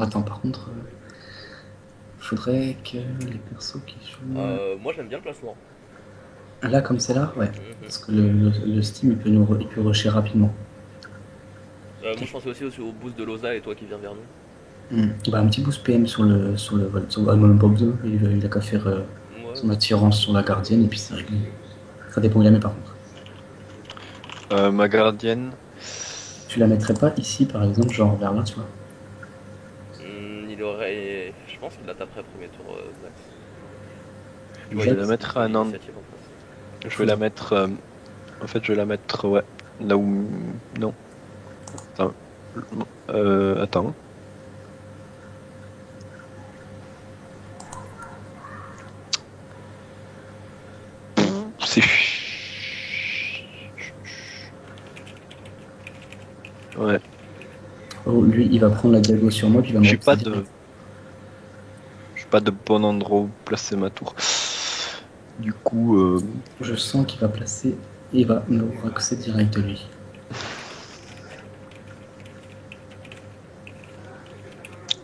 Attends, par contre, faudrait que les persos qui jouent. Moi j'aime bien le placement. Là, comme c'est là, ouais. Mhm. Parce que le Steam, il peut rusher rapidement. Moi je pensais aussi au boost de Loza et toi qui viens vers nous. Bah, un petit boost PM sur le vol. Même pas besoin. Il a qu'à faire Ouais, son attirance sur la gardienne et puis c'est réglé. Ça dépend où il la met par contre. Ma gardienne. Tu la mettrais pas ici, par exemple, genre vers là, tu vois. Il aurait. Je pense qu'il la taperait premier tour, Zax. Tu vois, Je vais la il mettre fait à Nantes. l'initiative en face. Je vais la mettre. En fait, je vais la mettre. Ouais. Là où. Non. Attends. Attends. C'est. Ouais. Oh, lui, il va prendre la diago sur moi, puis il va me J'ai pas repousser de. direct. J'ai pas de bon endroit où placer ma tour. Du coup. Je sens qu'il va placer et il va me repousser direct, lui.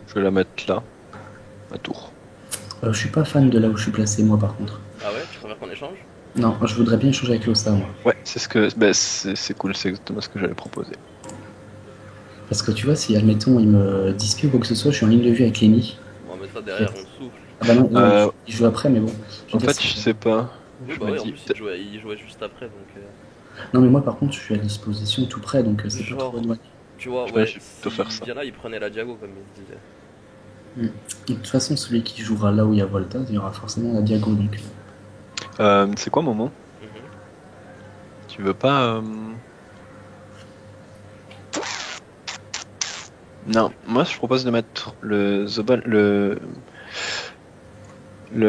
Je vais la mettre là. Ma tour. Je suis pas fan de là où je suis placé, moi, par contre. Ah ouais, tu préfères qu'on échange? Non, je voudrais bien échanger avec l'Ossa, moi. Ouais, c'est ce que. Bah, c'est cool, c'est exactement ce que j'allais proposer. Parce que tu vois, si, admettons, il me dispute ou quoi que ce soit, je suis en ligne de vue avec Lenny. On va mettre ça derrière, on souffle. Ah bah non, non Euh, il joue après, mais bon. Je veux En dire, fait, c'est je sais pas. Oui, Je bah me ouais, en dis. plus il jouait juste après donc. Non, mais moi, par contre, je suis à disposition tout près, donc c'est pas trop Genre, éloigné. tu vois, Je pense que ouais, je vais plutôt faire s'il ça. Mm. vient là, il prenait la Diago comme il se disait. De toute façon, celui qui jouera là où il y a Volta, il y aura forcément la Diago, donc. C'est quoi, Momo? Mhm. Tu veux pas. Non, moi je propose de mettre le Zobal, le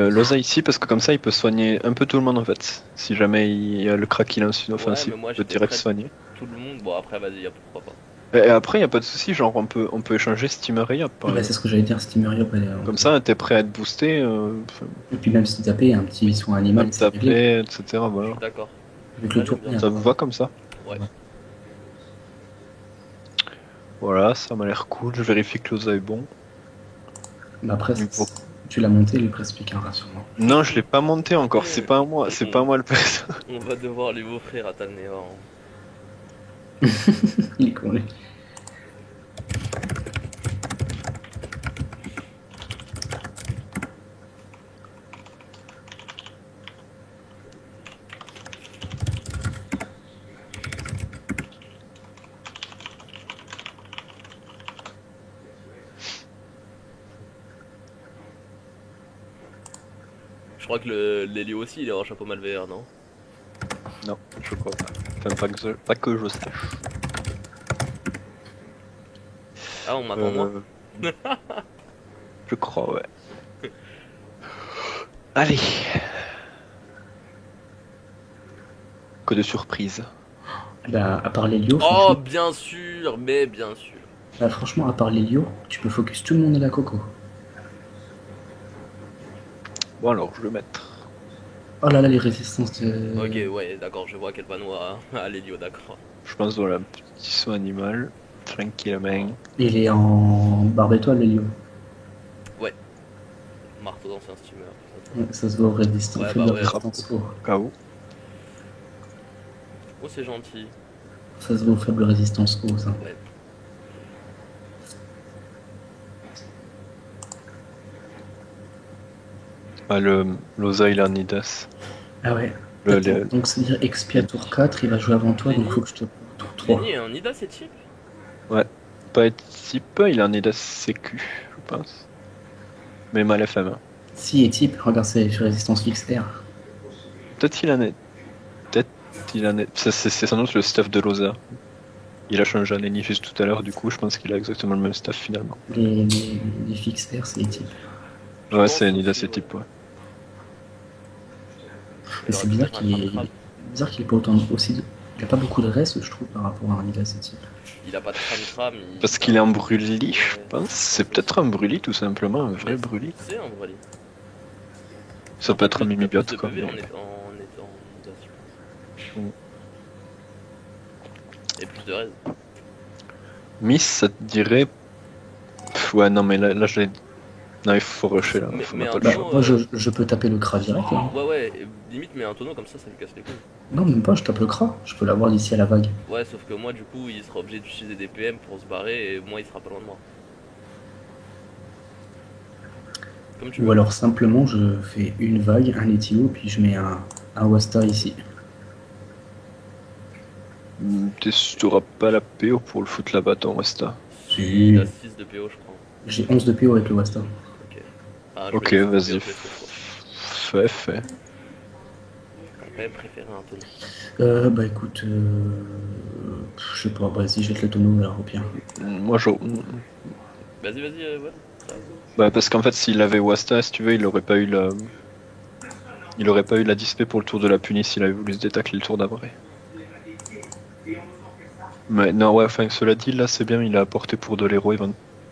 Loza ici parce que comme ça il peut soigner un peu tout le monde en fait. Si jamais il y a le crack il lance une Ouais, offensive, mais moi il peut j'étais direct près de soigner. tout le monde. Bon, après, vas-y, pourquoi pas. Et après il y a pas de souci, genre on peut échanger Steamer et Yop par Bah, c'est exemple. ce que j'allais dire, Steamer elle est, on Comme peut. ça t'es prêt à être boosté, Et puis même si tu tapé un petit Oui, soin animal, même c'est réglé. taper, etc. je suis Voilà. d'accord. Vu que le Moi j'aime tour bien vient. ça. Ça vous va comme ça? Ouais. Voilà, ça m'a l'air cool. Je vérifie que Loza est bon. Mais après, Niveau- tu l'as monté, lui, Presse-Pique, hein, rassure-moi. Non, je l'ai pas monté encore. C'est pas à moi, c'est pas à moi le perso. On va devoir lui offrir à Talnéa. Il est con, lui. Je crois que l'Elio aussi il est en chapeau malveillant, non? Non, je crois pas. Enfin, pas que je sache. Ah, on m'attend moi? Euh, je crois, ouais. Allez, que de surprise. Bah, à part l'Helio, Oh, franchement. bien sûr, mais bien sûr. Bah, franchement, à part l'Helio, tu peux focus tout le monde à la coco. Bon alors, je vais le mettre. Oh là là, les résistances Ok, de. ouais, d'accord, je vois quel panneau à l'Elio, d'accord. Je pense voilà, petit saut animal. Tranquillement. Il est en barbe étoile, l'Helio. Ouais, marteau d'ancien steamer, tout ça, Ouais, ça se voit au résistance, Ouais, faible bah ouais. Crabe résistance eau. KO. Oh, c'est gentil. Ça se voit au faible résistance eau, ça. Ouais. Ah, le Loza il est en Nidas. Ah ouais. Le, Attends, le- donc c'est-à-dire XP à tour 4, il va jouer avant toi, donc Lenny faut que je te tour 3. Lenny est un Nida, c'est cheap. Ouais. Pas être type, il est en Nidas CQ, je pense. Mais mal FM. Si, et type, regarde, c'est résistance XR. Peut-être qu'il en est. Peut-être qu'il en est. C'est sans doute le stuff de Loza. Il a changé un ennemi juste tout à l'heure, du coup, je pense qu'il a exactement le même stuff finalement. Les fixes R, c'est les types. Je Ouais, c'est pense Nidas aussi, et ouais. type, ouais. Il Mais aurait c'est pu bizarre mettre un crabe crabe. qu'il ait pas autant aussi. Il a pas beaucoup de reste, je trouve, par rapport à un Nida, ce type. Il a pas de crâne crabe, Parce c'est qu'il est un. en brûlis, je Ouais, pense. je C'est pense aussi. peut-être un brûlis, tout simplement, un vrai Mais brûlis. c'est un Broly. Ça peut être un T'as plus mimibiote, de quoi. PV Mais... en étant Nida, je pense. Mm. Et plus de raise. Miss, ça te dirait Ouais, non, mais là je l'ai. Non, il faut rusher là. Mais- On mais n'a un pas le Bah, choix. tonneau, moi, je peux taper le Kra direct, là. Ouais, limite, mais un tonneau comme ça lui casse les couilles. Non, même pas, je tape le Kra. Je peux l'avoir d'ici à la vague. Ouais, sauf que moi, du coup, il sera obligé d'utiliser des PM pour se barrer et moi, il sera pas loin de moi. Comme tu Ou veux. alors, simplement, je fais une vague, un Etio, puis je mets un Wasta ici. T'es sûr que t'auras pas la PO pour le foutre là-bas, ton Westa. Si, il a 6 de PO, je crois. J'ai 11 de PO avec le Wasta. Ok. Ah, je Ok, vais laisser vas-y. tomber, je laisse le choix. Fais. J'aurais quand même préféré un tonneau. Bah écoute, je sais pas, vas-y, jette le tonneau là, au pire. Moi, Vas-y, ouais. Bah, parce qu'en fait, s'il avait Wasta, si tu veux, il aurait pas eu la. Il aurait pas eu la dispé pour le tour de la puni s'il avait voulu se détacler le tour d'après. Mais non, ouais, enfin, cela dit, là c'est bien, il a apporté pour de l'héros.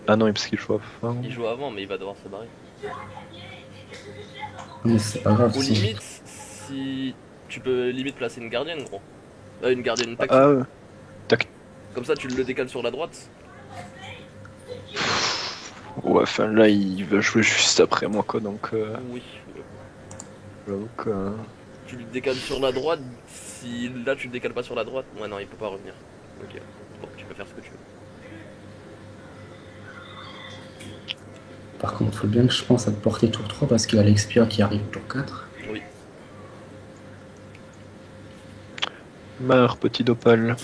Ah non, parce qu'il joue avant. Il joue avant, mais il va devoir se barrer. Non, mais c'est pas grave. Ou si- limite, si tu peux limite placer une gardienne, gros. Une gardienne taxi. Ah ouais. Comme ça, tu le décales sur la droite. Ouais, enfin là il va jouer juste après moi quoi, donc Oui. j'avoue que. Tu le décales sur la droite. Si là, tu le décales pas sur la droite, ouais, non, il peut pas revenir. Ok. Bon, tu peux faire ce que tu veux. Par contre, faut bien que je pense à te porter tour 3 parce qu'il y a l'Expire qui arrive tour 4. Oui. Meurs, petit Dopal.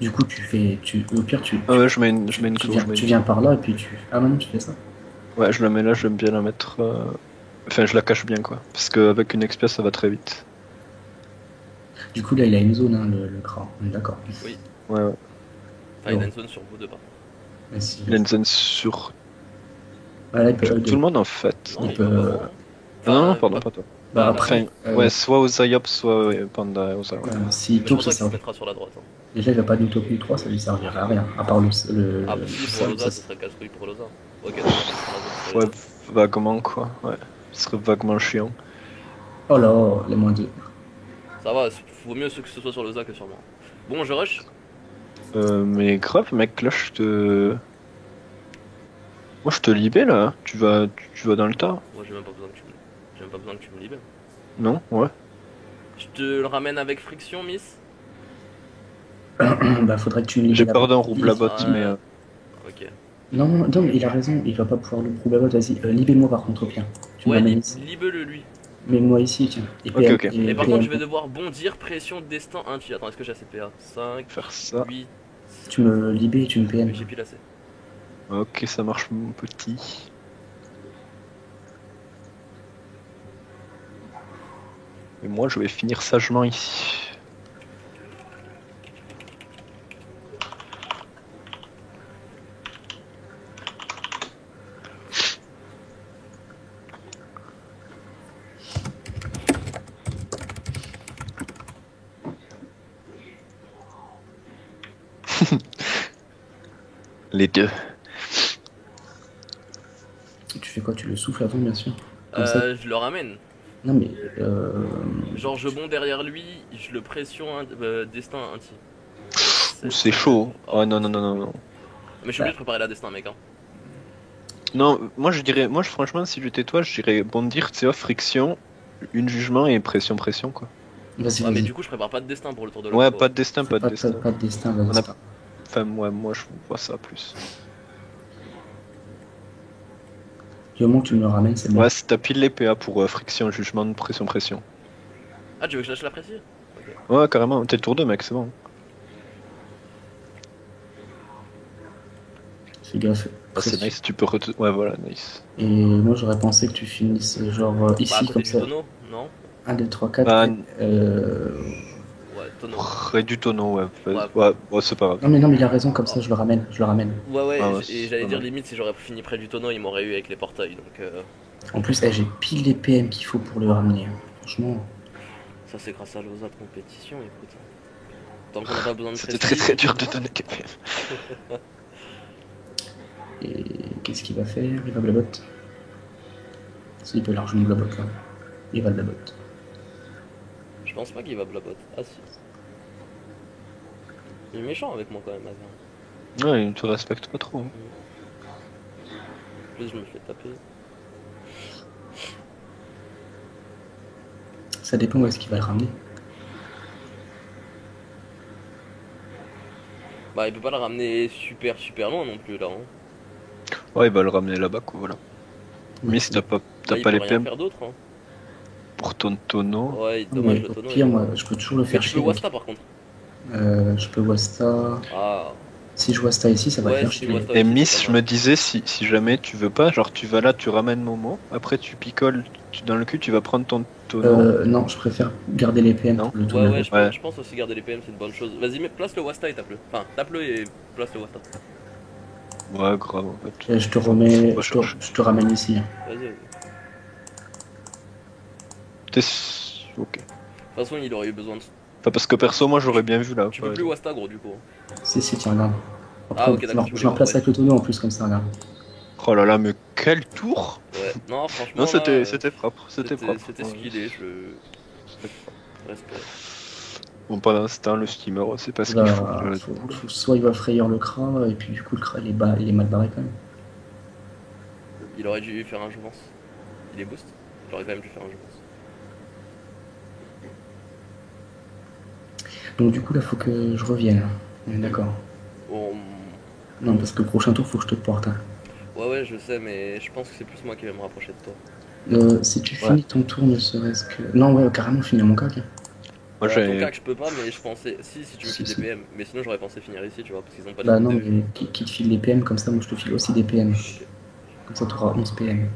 Du coup, au pire, Ah ouais, je mets une tu tour. viens, tu viens par là et puis tu. Ah non, tu fais ça. Ouais, je la mets là, j'aime bien la mettre. Enfin, je la cache bien quoi. Parce qu'avec une expia ça va très vite. Du coup, là, il a une zone, hein, le Kra. On est d'accord. Oui. Ouais. Enfin, il a une zone sur vous deux, pas. Mais si- Il a une zone sur Ah, là, il peut tout le monde en fait. Non, Il il peut- peut pas. Non, Enfin, pardon, pas toi. Bah, Enfin, ouais, soit aux Zayop, soit Panda aux Zayop. S'il Mais je tourne, pense ça pas qu'il se sert. mettra sur la droite. Hein. Déjà, il va pas du top 3, ça lui servirait à rien. À part le. Ah, si, ça- pour Loza, ça- ce serait casse-couille pour Loza. Ok, donc, sur la Ouais, zone. vaguement quoi. Ouais, ce serait vaguement chiant. Oh là, les moins 2. Ça va, vaut mieux que ce soit sur Loza que sur moi. Bon, je rush. Mais grave, mec, là je te. Moi je te libère là. Hein. Tu vas dans le tas. Moi, j'ai même pas besoin que tu me. J'ai même pas besoin que tu me libères. Non? Ouais. Je te le ramène avec friction, Miss. Bah, faudrait que tu me libères. J'ai peur d'un roublabot, Ouais. mais. Ok. Non, mais il a raison, il va pas pouvoir le roublabot. Vas-y, libère-moi par contre, au pire. Tu me Ouais, l'amènes ici. libe-le lui. Mets-moi ici, tiens. Et Ok, ok. Et par PM, contre, je vais devoir bondir, pression, destin, 1 chi. Attends, est-ce que j'ai assez de PA 5, Faire ça. 8. Tu me libères et tu me PM. Mais j'ai pile assez. Ok, ça marche mon petit. Et moi je vais finir sagement ici. Les deux. Tu fais quoi? Tu le souffles avant, bien sûr. Comme ça. Je le ramène. Non, mais. Genre, je bond derrière lui, je le pression, destin, 1 chi. C'est chaud. Oh. Oh non, non, non, non, non. Mais je suis obligé de préparer la destin, mec. Hein. Non, moi franchement, si j'étais toi, je dirais bondir, tu sais, friction, une jugement et pression, pression quoi. Vas-y, Ouais, mais vas-y. du coup, je prépare pas de destin pour le tour de Ouais, l'autre. pas de destin, pas de destin. Pas de destin, vas-y. On a- c'est pas- Enfin, moi je vois ça plus. Du moment que tu me le ramènes, c'est bon. Ouais, c'est t'as pile les PA pour friction, jugement, pression, pression. Ah, tu veux que je lâche la précise? Ouais, carrément, t'es le tour 2, mec, c'est bon. Fais gaffe. Ah, c'est nice, tu peux Ouais, voilà, nice. Et moi, j'aurais pensé que tu finisses genre Bah, à ici, côté comme du ça. tonneau, non? 1, 2, 3, 4. Bah, Ouais, tonneau. Près du tonneau, ouais. Ouais. Ouais, c'est pas grave. Non, mais il a raison, comme ça, je le ramène. Je le ramène. Ouais, Ah ouais, et c'est j'allais pas dire mal. limite si j'aurais fini près du tonneau, il m'aurait eu avec les portails. Donc, En plus, j'ai pile les PM qu'il faut pour le ramener. Franchement. ça, c'est grâce à l'OSA de compétition, écoute. Tant qu'on n'a pas besoin de C'était prestige. très dur de donner des PA. Et qu'est-ce qu'il va faire? Il va blabot. Il peut largement blabot là. Il va blabot. Je pense pas qu'il va blabot. Ah si. Il est méchant avec moi quand même, Aver. Ouais, il te respecte pas trop. Hein. En plus, je me fais taper. Ça dépend où est-ce qu'il va le ramener. Bah, il peut pas le ramener super loin non plus là. Hein. Ouais, il va le ramener là-bas, quoi, voilà. Ouais. Miss, t'as Bah, il pas peut les rien PM faire d'autre. Hein. pour ton tonneau. Ouais, Mais dommage le au tonneau. pire, moi, je peux toujours le Mais faire tu peux chier. Wasta par contre. Je peux Wasta. Ah, Si je Wasta ici, ça va le ouais, faire si tu chier. Wasta Et aussi, Miss, c'est je pas me mal. disais, si jamais tu veux pas, genre tu vas là, tu ramènes Momo, après tu picoles dans le cul, tu vas prendre ton tonneau. Non, je préfère garder les PM Non. pour le Ouais, tournoi. ouais, Ouais. je pense aussi garder les PM, c'est une bonne chose. Vas-y, place le Wasta et tape-le. Enfin, tape-le et place le Wasta. Ouais, grave en fait. Et je te remets. Faut Je chercher. te ramène ici. Hein. Vas-y, vas-y. Ok. De toute façon, il aurait eu besoin de. Enfin, parce que perso, moi j'aurais bien vu là. Tu par peux plus exemple. Wasta, gros, du coup. Si, tiens, regarde. Après, Ah, ok, d'accord, tu je peux me les replace ouais. avec le tonneau en plus, comme ça, regarde. Oh là là, mais quel tour! Ouais, non, Non, franchement, là, c'était propre, c'était propre. C'était skillé, je. Respect. Bon, pendant ce temps, le steamer, c'est pas ce qu'il faut. Là, soit il va frayeur le Kra, et puis du coup, le Kra, il est mal barré quand même. Il aurait dû faire un jouvence. Il est boost. Il aurait quand même dû faire un jouvence. Donc, du coup, là, faut que je revienne. On est d'accord. Bon, Non, parce que le prochain tour, faut que je te porte. Hein. ouais, je sais, mais je pense que c'est plus moi qui vais me rapprocher de toi. Si tu Ouais. finis ton tour, ne serait-ce que. Non, ouais, carrément, finir mon cac. Moi Ton j'ai. cac, je peux pas, mais je pensais. Si tu me files des Si. PM. Mais sinon, j'aurais pensé finir ici, tu vois, parce qu'ils ont pas Bah de non, de- mais qui te file les PM, comme ça, moi, je te file aussi des PM. Comme ça, tu auras 11 PM.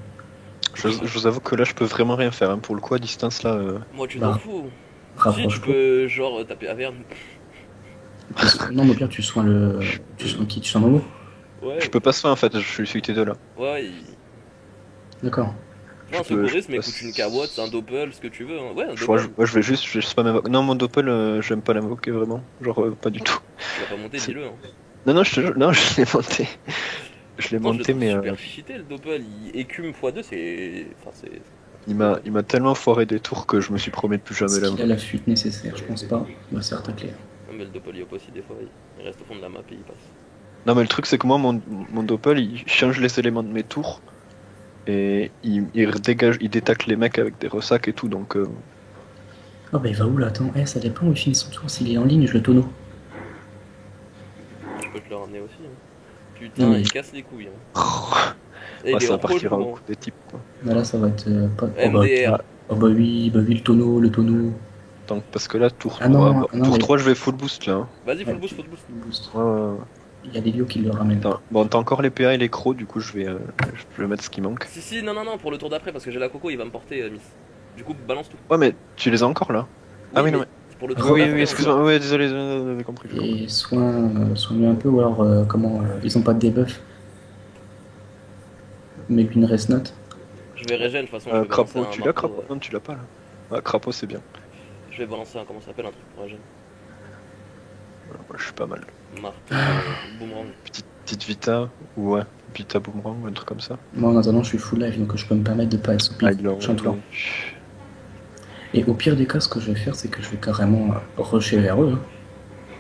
Je vous avoue que là, je peux vraiment rien faire. Hein. Pour le coup, à distance, là. Moi, tu Bah, t'en fous. Si, tu Rapproche-toi. peux, genre, taper Averne. Non, mais au pire, tu soins le. Tu soins qui? Tu soins Momo? Ouais, Je peux pas se faire en fait, je suis celui qui est de là. ouais, D'accord. un Je peux- secourisme, je écoute une Kawotte, un Doppel, ce que tu veux. Hein. Ouais, un Je crois, Doppel. je vais juste pas m'invoquer. Non, mon Doppel, j'aime pas l'invoquer vraiment. Genre, pas du tout. Tu l'as pas monté, C'est- dis-le. Hein. Non, non, je te jure, non, je l'ai monté. Je l'ai Pourtant, je le monté, trouve mais super cheaté le Doppel. Il écume x2, c'est. Enfin, c'est. il m'a tellement foiré des tours que je me suis promis de plus jamais Est-ce qu'il a l'invoquer. la fuite nécessaire? Je pense pas. Il va se faire tacler. Non, mais le Doppel Yop aussi, des fois, il reste au fond de la map et il passe. Non, mais le truc, c'est que moi, mon Doppel, il change les éléments de mes tours. Et il dégage, il détacle les mecs avec des ressacs et tout, donc. Oh, bah il va où là? Attends, ça dépend où il finit son tour. S'il est en ligne, je le tonneau. Je peux te le ramener aussi. Hein. Non, Putain, mais- il casse les couilles. Hein. Et Ouais, il est ça va en partir relou, au hein. coup des types, quoi. Là, ça va être pas. MDR. Oh, bah oui, le tonneau, Donc, parce que là, tour Ah 3, non, bah, non, tour mais- 3, je vais full boost là. Hein. Vas-y, full Ouais, boost, full boost. boost. Ouais, ouais, ouais. Il y a des lios qui le ramènent. Attends, bon, t'as encore les PA et les crocs, du coup, je vais mettre ce qui manque. Si, non, pour le tour d'après, parce que j'ai la coco, il va me porter, Miss. Du coup, balance tout. Ouais, mais tu les as encore là? Ah oui, non, mais. c'est pour le Ah, tour Oui, d'après. oui, on excuse-moi, ouais, désolé, j'avais compris. j'ai compris. Et soigne un peu, ou alors, ils ont pas de debuff. Mais une rest note. Je vais régène, de toute façon, je vais Crapaud, balancer un tu l'as, marteau, Crapaud? Non, tu l'as pas là. Ouais, Crapaud, c'est bien. Je vais balancer un, comment ça s'appelle, un truc pour régène. Voilà, moi, je suis pas mal. Marteau, boomerang. Petite Vita, ou ouais, Vita Boomerang, un truc comme ça. Moi, en attendant, je suis full life, donc je peux me permettre de pas être sous pied. ils l'ont. Prochain tour. Et au pire des cas, ce que je vais faire, c'est que je vais carrément rusher vers eux. Hein.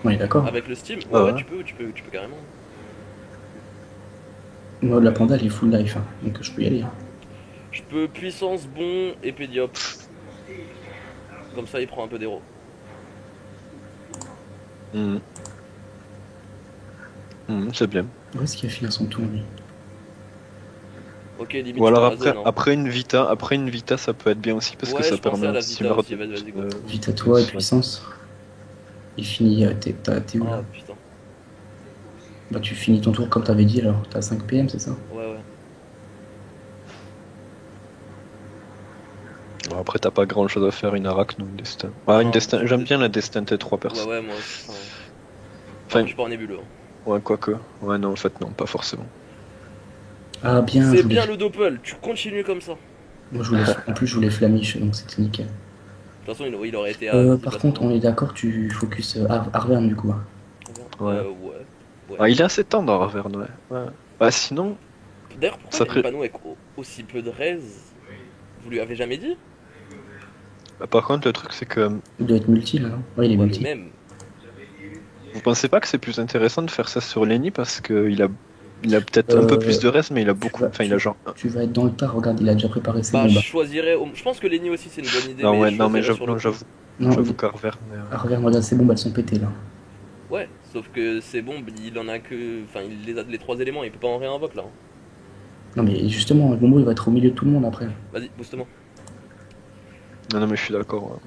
On est d'accord? Avec le Steam, Ah ouais, ouais. tu peux carrément. Moi, la panda, elle est full life, hein, donc je peux y aller. Hein. Je peux puissance, bon, épée diop. Comme ça, il prend un peu d'héros. C'est bien. Où est-ce qu'il a fini son tour, lui? Ok, limite, Ou alors tu peux la zone, hein. après une Vita, ça peut être bien aussi parce Ouais, que ça je pensais permet à la un Vita steamer aussi, vas-y, go. Vite à toi et ouais. puissance. Il finit. T'es où là? Ah putain. Bah, tu finis ton tour comme t'avais dit alors. T'as 5 PM, c'est ça? Ouais. Bon, après, t'as pas grand chose à faire, une Arak, non, une Destin. Ah, une Non, Destin, c'est- j'aime bien la Destin T3 perso. Ouais, moi aussi. Enfin, Je suis pas en nébuleux. Hein. ouais, quoique. Ouais, non, en fait, non, pas forcément. Ah, bien. C'est je voulais- bien le Doppel, tu continues comme ça. Moi, en plus, je voulais Flamiche, donc c'était nickel. De toute façon, il aurait été à. Par contre, on est d'accord, tu focus Arverne du coup. Hein. Ouais. Ah, il est assez tendre, Arverne, ouais. Bah, sinon, D'ailleurs, pourquoi Ça il y a ferait- une panneau avec aussi peu de raise? Vous lui avez jamais dit? bah, par contre, le truc, c'est que. Il doit être multi là, non? Ouais, il est Ouais, mais multi. même. Vous pensez pas que c'est plus intéressant de faire ça sur Lenny parce qu'il a, il a peut-être un peu plus de reste, mais il a beaucoup. Enfin, il a genre. Tu vas être dans le tas, regarde, il a déjà préparé ses Bah, bombes. je choisirais. Je pense que Lenny aussi c'est une bonne idée. Non, mais ouais, je non, mais choisirais sur le j'avoue, coup. Non, j'avoue Carver. Mais, regarde, ses bombes, elles sont pétées là. Ouais, sauf que c'est bon, il en a que. Enfin, il les a les 3 éléments, il peut pas en réinvoque là. Non, mais justement, le bombo il va être au milieu de tout le monde après. Vas-y, booste-moi. Non, non, mais je suis d'accord. Ouais.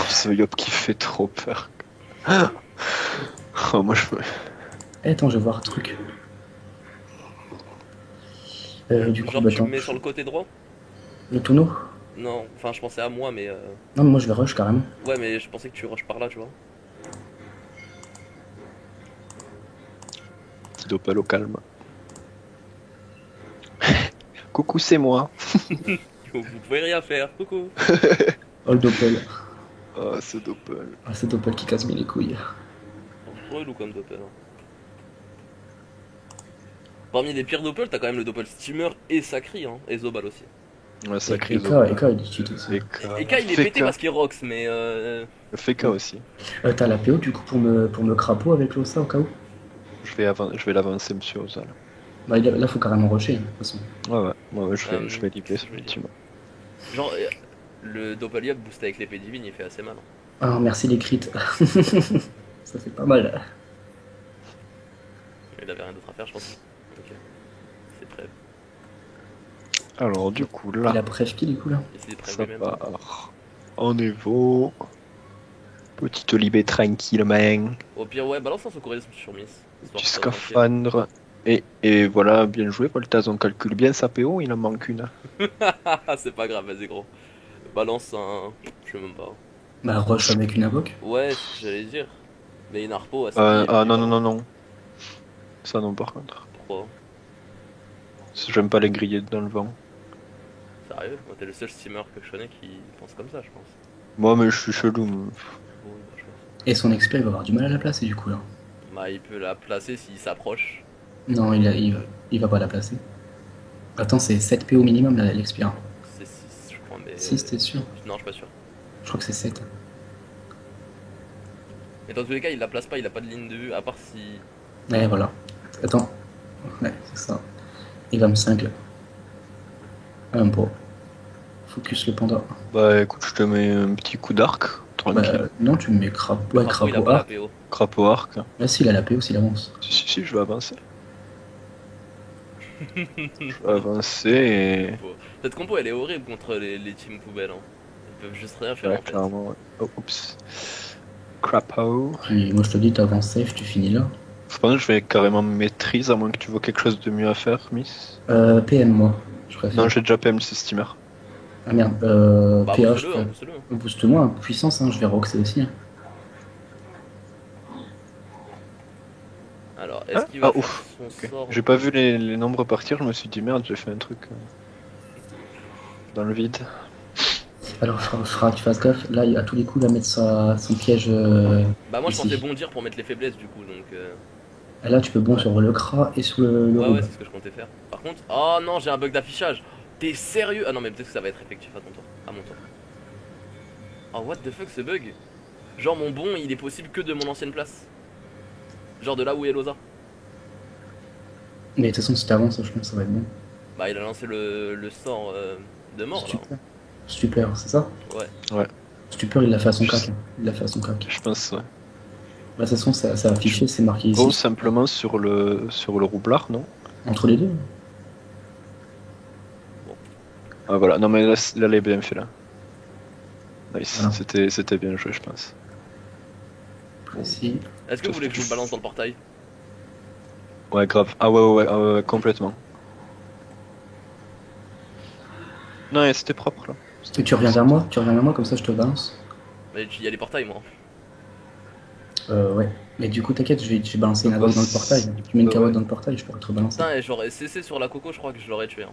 Ce Yop qui fait trop peur. Oh, moi je veux. Eh, attends, je vais voir un truc. Du coup, Genre, bah, tu me attends. mets sur le côté droit? Le tonneau? Non, enfin, je pensais à moi, mais. Non, mais moi je vais rush carrément. Ouais, mais je pensais que tu rushes par là, tu vois. Petit dopel au calme. Coucou, c'est moi. Vous pouvez rien faire, coucou. Oh, le doppel. Oh, ce dopel. Ah, c'est doppel qui casse bien les couilles. Relou comme doppel. Hein. Parmi les pires doppels, t'as quand même le doppel steamer et sacri, hein, et Zobal aussi. Ouais, ça crie. Eka, il est cheaté aussi. Eka il est pété parce qu'il rox, mais FK aussi. T'as la PO du coup pour me crapaud avec l'Osa au cas où? Je vais l'avancer, monsieur Ozal. Bah, là, faut carrément rusher, de toute façon. Ouais, je vais libérer sur l'ultime. genre le doppel boost avec l'épée divine, il fait assez mal. Hein. Ah, merci les crits. Ça fait pas mal. Il avait rien d'autre à faire, je pense. Ok. C'est prêt. Alors, du coup, Il là, a prêche qui du coup là? Ici, il est prêt ça lui-même. part en Evo. Petite libé tranquille, man. Au pire, ouais, balance un secourisme sur Miss. Du scaphandre. Et voilà, bien joué, Voltaz. On calcule bien sa PO, il en manque une. C'est pas grave, vas-y gros. Balance un. Je sais même pas. Bah, rush avec une invoque. Ouais, c'est ce que j'allais dire. Mais une harpo, assez Non. Ça non, par contre. Pourquoi? J'aime pas les griller dans le vent. Sérieux? Moi, t'es le seul steamer que je connais qui pense comme ça, je pense. Moi, mais je suis chelou. Oui, bah, je pense. Et son expert il va avoir du mal à la placer du coup là. Bah, il peut la placer s'il s'approche. Non, il va pas la placer. Attends, c'est 7 PO minimum là, l'expert. C'est 6, je crois, mais. 6, t'es sûr? Non, je suis pas sûr. Je crois que c'est 7. Mais dans tous les cas, il la place pas, il a pas de ligne de vue, à part si. Ouais, voilà. Attends. Ouais, c'est ça. Il va me 5 là. Un pot. Focus le panda. Bah écoute, je te mets un petit coup d'arc. Tranquille. Bah, non, tu me mets crapaud. Ouais, Crapaud, il a crapaud pas la arc. PO. Crapaud arc. Là, s'il a la PO, s'il avance. Si, je vais avancer. Je vais avancer et. Cette compo, elle est horrible contre les teams poubelles. Hein. Ils peuvent juste rien faire Ouais, en fait. clairement. Ouais. Oh, oups. Crapaud. Puis moi, je te dis, t'avances safe, tu finis là. Je pense que je vais carrément maîtrise, à moins que tu vois quelque chose de mieux à faire, Miss. PM, moi. Je préfère. Non, j'ai déjà PM, c'est steamer. Ah merde, Bah, PH. booste-le, hein, booste-le. Booste-moi, hein, puissance, hein, je vais roxer aussi. Hein. Alors, est-ce qu'il va Ah, faire ouf. son Ok. sort? J'ai pas vu les nombres partir, je me suis dit merde, j'ai fait un truc dans le vide. Alors, faudra que tu fasses gaffe. Là, à tous les coups, il va mettre son piège. Bah, moi je ici. pensais bondir pour mettre les faiblesses du coup, donc. Et là, tu peux bon sur le cra et sur le Ouais, rouge. ouais, c'est ce que je comptais faire. Par contre, oh non, j'ai un bug d'affichage. T'es sérieux? Ah non, mais peut-être que ça va être effectif à ton tour. À mon tour. Oh, what the fuck, ce bug? Genre, mon bon, il est possible que de mon ancienne place. Genre de là où est Loza. Mais de toute façon, si t'avances, je pense que ça va être bon. Bah, il a lancé le sort de mort là. Stupeur. Stupeur, c'est ça? Ouais. Stupeur, il l'a fait à son cac. Hein. Il l'a fait à son cac. Je pense, ouais. Bah, de toute façon, ça a affiché, c'est marqué ici. Bon, simplement sur le roublard, non? Entre les deux. Ah voilà, non mais là elle est bien fait là. Nice, Voilà. c'était bien joué, je pense. Précis. Est-ce que vous voulez que je vous le balance dans le portail? Ouais, grave. Ah ouais, complètement. Non, et c'était propre là. Et tu reviens vers moi? Tu reviens vers moi, comme ça, je te balance. Mais il y a les portails, moi. Ouais. Mais du coup, t'inquiète, je vais balancer une invoque dans le portail. Tu mets une carotte dans le portail, je pourrais te rebalancer. Putain, et j'aurais cessé sur la coco, je crois que je l'aurais tué. Hein.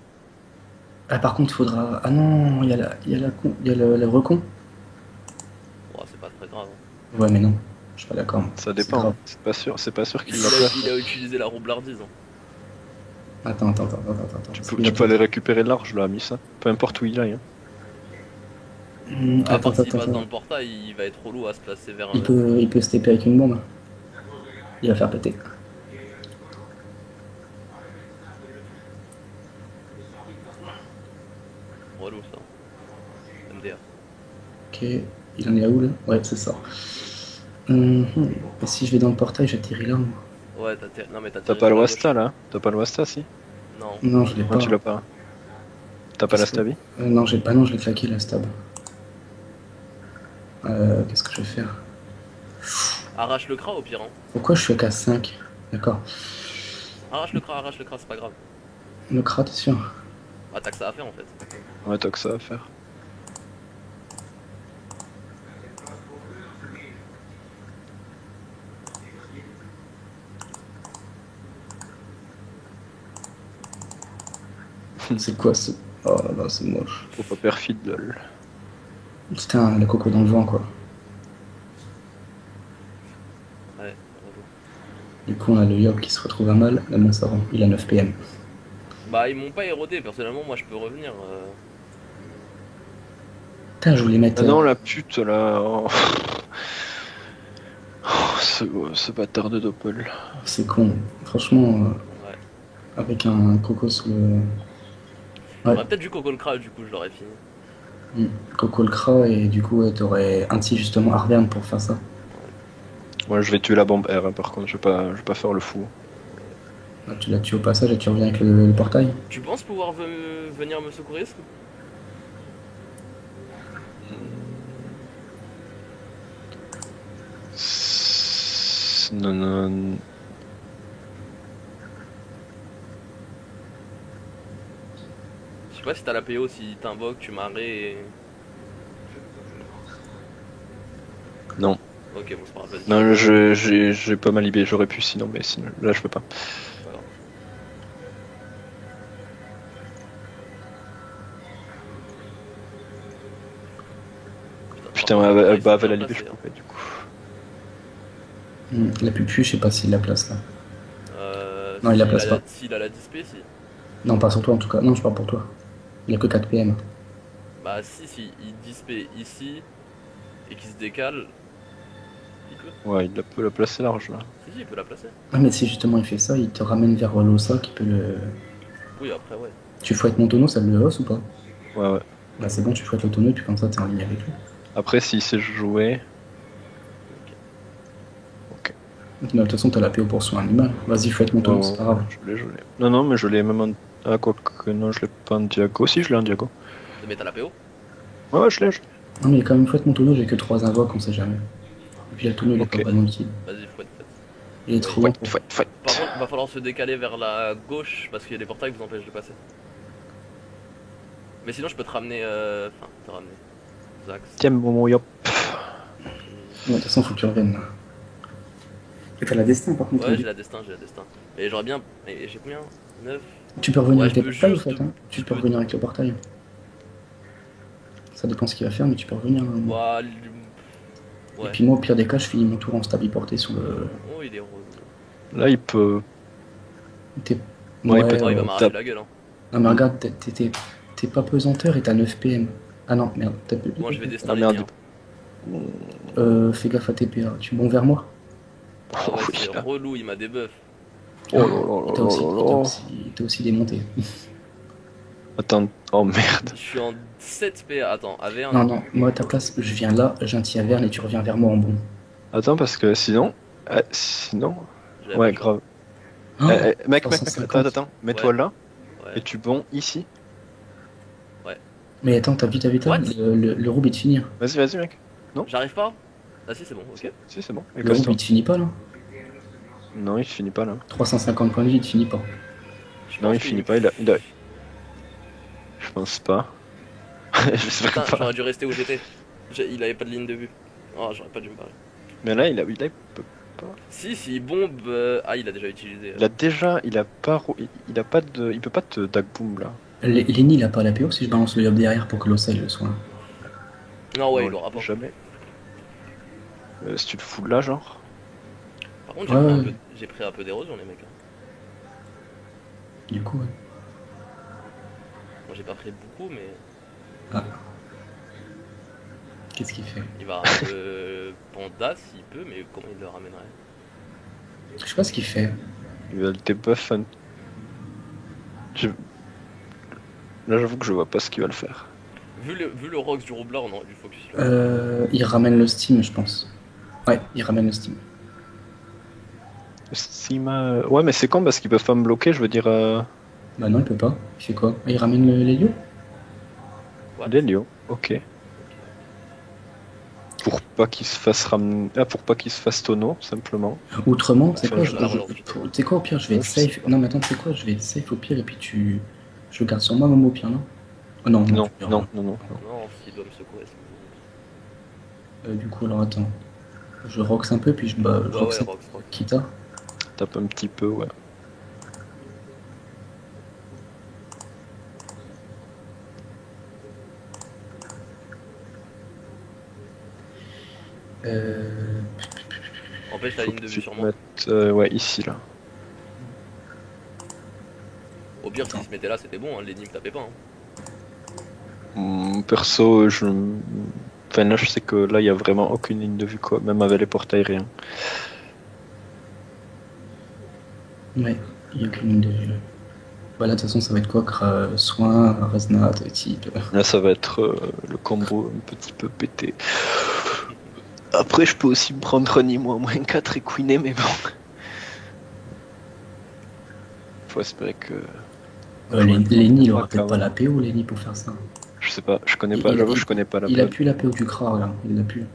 Ah, par contre, il faudra. Ah non, il y a le recon. Oh, c'est pas très grave. Hein. Ouais, mais non, je suis pas d'accord. Ça C'est dépend, grave. c'est pas sûr qu'il Il l'a fait. il a utilisé la roublardise. Hein. Attends. Tu peux aller récupérer large là, Miss, hein. Peu importe où il aille. Hein. À Attends. part s'il passe dans le portail, il va être relou à se placer vers un. Il peut se taper avec une bombe. Il va faire péter. Relou ça. MDR. Ok, il en est à où là? Ouais, c'est ça. Mhm. Et si je vais dans le portail, j'atterris là. Moi. Ouais, non mais t'as T'as tiré pas sur le la Wasta gauche. là? T'as pas le Wasta si? Non. Non, je l'ai Non, pas. tu l'as pas. T'as pas la Qu'est-ce que- Stabi? Non, j'ai pas. Non, je l'ai claqué la stab. Qu'est-ce que je vais faire? Arrache le cras au pire. Hein. Pourquoi je suis à K5? D'accord. Arrache le cras, c'est pas grave. Le crat, t'es sûr? Ah, t'as que ça à faire en fait. Ouais, t'as que ça à faire. C'est quoi ce. Oh là là, c'est moche. Faut pas perfide lol. Putain, le coco dans le vent quoi. Ouais, relou. Du coup, on a le Yob qui se retrouve à mal. Là, bon, ça va. Il a 9 PM. Bah, ils m'ont pas érodé, personnellement, moi je peux revenir. Putain, je voulais mettre. Ah non, la pute là. Oh. Oh, ce bâtard de Doppel. C'est con. Franchement, Ouais. avec un coco sous le. Ouais. J'aurais peut-être dû coco le cras, du coup, je l'aurais fini. Coco le crat, et du coup, ouais, t'aurais un petit justement Arverne pour faire ça. Moi je vais tuer la bombe R hein, par contre, je vais pas faire le fou. Là, tu la tues au passage et tu reviens avec le portail. Tu penses pouvoir venir me secourir ce coup? Non, non. Je sais pas si t'as la PO, si t'invoques, tu m'arrêtes et... Non. Ok, bon, c'est pas grave, vas-y. Non, j'ai pas mal libé, j'aurais pu sinon, mais sinon, là je peux pas. C'est pas grave. Putain, par contre, ouais, ils bah, sont la bien libé, je placés, peux pas du coup. La pupu, je sais pas s'il la place là. hein. Non, il la place pas. S'il a la dispé, si. Non, pas sur toi en tout cas. Non, je parle pour toi. Il a que 4 PM. Bah, si il dispé ici et qu'il se décale, il peut. Ouais, il peut la placer large là. Si, il peut la placer. Ah, mais si justement il fait ça, il te ramène vers Losa qui peut le. Oui, après, ouais. Tu fouettes mon tonneau, ça le hausse ou pas? Ouais, ouais. Bah, c'est bon, tu fouettes le tonneau et puis comme ça, t'es en ligne avec lui. Après, s'il sait jouer. Ok. Mais de toute façon, t'as la PO pour son animal. Vas-y, fouette mon tonneau, c'est pas grave. Je l'ai. Non, non, mais je l'ai même en. Ah, quoi que non, je l'ai pas en diago. Si, je l'ai en diago. Mais t'as la PO? Ouais, ouais, je l'ai. Non, mais quand même, fouette mon tonneau, j'ai que 3 invoques, on sait jamais. Et puis là, le tonneau, il est Ok. pas vraiment utile. Vas-y, fouette. Il est trop long. Fight. Par contre, va falloir se décaler vers la gauche parce qu'il y a des portails qui vous empêchent de passer. Mais sinon, je peux te ramener. Enfin, te ramener. Zax. Tiens, mon yop. Ouais, de toute façon, faut que tu reviennes là. Et t'as la destin par contre. Ouais, hein. j'ai la destin. Et j'aurais bien. Et j'ai combien 9. Tu peux revenir Ouais, avec je le peux portail en juste- fait. Hein. Tu je peux peux- revenir avec le portail. Ça dépend ce qu'il va faire, mais tu peux revenir. Hein. Ouais. Et Ouais. puis moi, au pire des cas, je finis mon tour en stab porté sur le. Oh, il est rose. Là, il peut. T'es- Ouais, il peut- Oh, il va Ouais, m'arracher tape. la gueule. Hein. Non, mais regarde, t'es pas pesanteur et t'as 9 PM. Ah non, merde. Moi, je vais destin Ah, les merde. miens. Fais gaffe à tes PA. Tu montes vers moi. Ah ouais, oui, c'est là. relou, il m'a débuff. Oh là là T'as aussi, là t'as là. aussi, t'as aussi démonté. Attends, oh merde. Je suis en 7 PA. Attends, AV1. Non, non, moi à ta place, je viens là, j'ai un tir verne et tu reviens vers moi en bon. Attends, parce que sinon. Sinon. J'avais Ouais, pas le choix. grave. Oh, Mec, 350. attends. Mets-toi Ouais. là Ouais. et tu bons ici. mais attends, t'as vu, What le roube il te finit. Vas-y, mec. J'arrive pas. Ah si, c'est bon, ok. Si, c'est bon. Et Le roube casse-toi. il te finit pas là. Non, il finit pas là. 350 points de vie, il te finit pas. Je Non, pense il que- finit pas, il a. Je pense pas. Je sais Putain, pas. j'aurais dû rester où j'étais. Il avait pas de ligne de vue. Oh, j'aurais pas dû me barrer. Mais là, il peut. Si, il bombe. Ah, il a déjà utilisé. Il a déjà. Il a pas. Il a pas de. Il peut pas te dagboom là. Lenny il a pas la PO si je balance le yob derrière pour que l'Ossa il le soit. Non, ouais, Non, il l'aura pas. Jamais. Si tu le fous là, genre. Par contre, Ouais. j'ai pris un peu d'érosion, les mecs. Hein. Du coup, ouais. Moi, j'ai pas pris beaucoup, mais Ah. Qu'est-ce qu'il fait? il va ramener Panda s'il peut, mais comment il le ramènerait? Je sais pas ce qu'il fait. Il va le debuff. Je- Là, j'avoue que je vois pas ce qu'il va le faire. Vu le Rox du roublard, on aurait dû focus là. Il ramène le Steam, je pense. Ouais, il ramène le Steam. Steam, ouais, mais c'est con parce qu'ils peuvent pas me bloquer, je veux dire. Bah non, il peut pas. Il fait quoi? Ah, il ramène l'Helio? What? Lelio, ok. Pour pas qu'il se fasse ramener. Ah, pour pas qu'il se fasse tonneau, simplement. Autrement, tu sais quoi, je la relance du tu sais quoi, au pire, je vais être safe. Non, mais attends, tu sais quoi, je vais être safe au pire et puis tu. Je le garde sur moi, même au pire, non? Oh non, Non, tu perds, non, non, non, non. Non, s'il doit me secouer, c'est Du coup, alors attends. Je rox un peu, puis je bon. Ouais, rox Rox. Kita. Tape un petit peu, ouais. Euh... Empêche la Faut ligne que de vue tu sur te moi. mettes, ouais, ici, là. Au pire, s'il se mettait là, c'était bon, hein, l'ennemi me tapait pas. Hein. Perso, enfin, là, je sais que là, il y a vraiment aucune ligne de vue, quoi, même avec les portes aériens. Ouais, il n'y a qu'une ligne de vue. Bah là, de toute façon, ça va être quoi? Soin, Resnat, type. Là, ça va être le combo un petit peu pété. Après, je peux aussi me prendre Nimo à -4 et queener, mais bon. Faut espérer que. Lenny, il aura peut-être pas la PO, Lenny, pour faire ça. Je sais pas, je connais pas, j'avoue, je connais pas la Il a PO. plus la PO du Kra, là. Il l'a plus.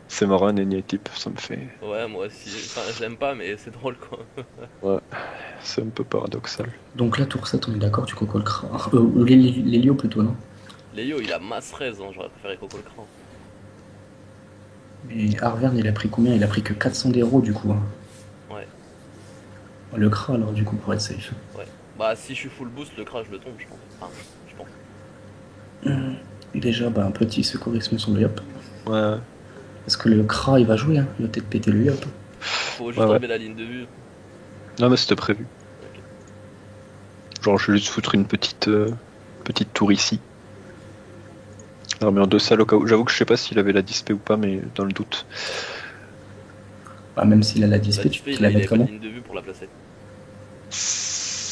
C'est marrant, un Enya type, ça me fait. Ouais, moi aussi. Enfin, j'aime pas, mais c'est drôle quoi. Ouais, c'est un peu paradoxal. Donc là, tour 7, on est d'accord, tu coco le Kra. L'Helio plutôt, non? Léo, il a masse raise, hein, j'aurais préféré Coco le cran. Mais Arverne, il a pris combien? Il a pris que 400 d'héros, du coup. Hein. Ouais. Le Kra, alors, du coup, pour être safe. Ouais. Bah, si je suis full boost, le crash, je le tombe, je pense. Enfin, je pense. Déjà, bah, un petit secourisme sur le Yop. Ouais, Parce que le Kra, il va jouer, hein. Il va peut-être péter le Yop. Faut juste Ouais, ouais. enlever la ligne de vue. non, mais c'était prévu. Genre, je vais juste foutre une petite tour ici. Alors, mais en deux salles au cas où. J'avoue que je sais pas s'il avait la dispé ou pas, mais dans le doute. Bah, même s'il a la Bah, display, tu tu fais, peux il la avait mettre pas de comment? ligne de vue pour la placer.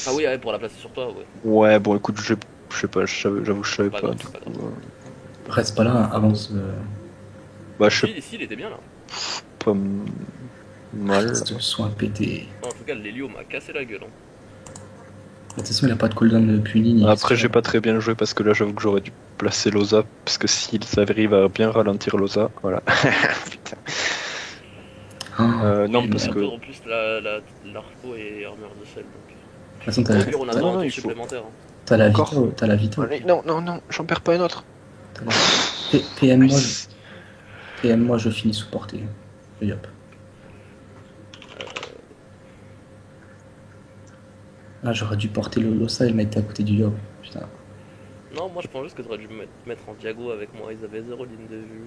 Ah oui, ouais, pour la placer sur toi, ouais. Ouais, bon, écoute, je sais pas, j'avoue que je savais Pas pas. grave, Du pas coup, grave. Reste pas là, avance. bah, je sais Si, il était bien là. pas mal. Reste soin pété. Non, en tout cas, l'Helio m'a cassé la gueule. Hein. De toute façon, il a pas de cooldown de puni. Ni Après, j'ai extra. pas très bien joué parce que là, j'avoue que j'aurais dû placer Loza. Parce que s'il arrive à bien ralentir Loza, voilà. Putain. Ah, Non, Oui, parce mais que. en plus, l'arco est armure de sel. Donc. de toute façon, Au pire, on Non, attend non, un il truc faut- supplémentaire. Hein. t'as la Encore. Vita. T'as la Vita. Allez, non, j'en perds pas un autre. T'as la- PM, moi, je finis sous portée. Et hop. Ah, j'aurais dû porter le Losa et le mettre à côté du Yop. Putain. Non, moi je pense juste que t'aurais dû me mettre en diago avec moi. Ils avaient 0 ligne de vue.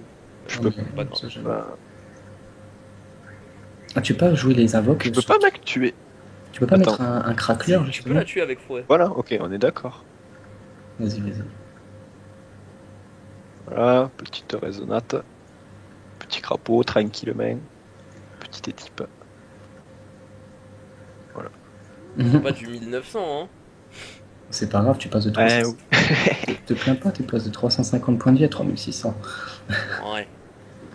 Je Non, peux mais pas grave. ça, j'aime. Bah, Ah, tu peux pas jouer les invoques. je peux pas, mec, tuer. Tu peux pas Attends. mettre un Si, crackler, tu peux justement. la tuer avec fouet. Voilà, ok, on est d'accord. Vas-y. Voilà, petite résonate. Petit crapaud, tranquillement. Petit étype. Pas du 1900, hein. C'est pas grave, tu passes de 300. Ouais, Te plains pas, tu passes de 350 points de vie à 3600. Ouais.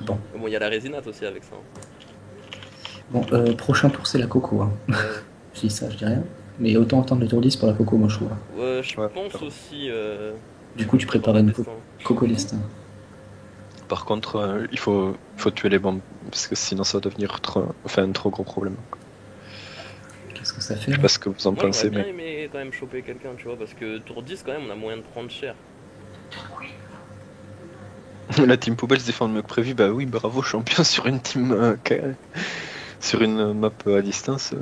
Bon. Mais bon, il y a la résinate aussi avec ça. Hein. Bon, prochain tour, c'est la Coco. Hein. Ouais, Je dis ça, je dis rien. Mais autant entendre le tour 10 pour la Coco, moi je trouve. ouais, je Ouais, pense pardon. aussi. Du coup, tu prépares une destin. Coco Destin. Par contre, il faut tuer les bombes. Parce que sinon, ça va devenir un trop gros problème. Qu'est-ce que ça fait Je sais là pas ce que vous en Moi, j'aurais pensez, bien mais. aimé quand même choper quelqu'un, tu vois, parce que tour 10, quand même, on a moyen de prendre cher. La team poubelle se défend mieux que prévu. Bah oui, bravo, champion sur une team. Sur une map à distance.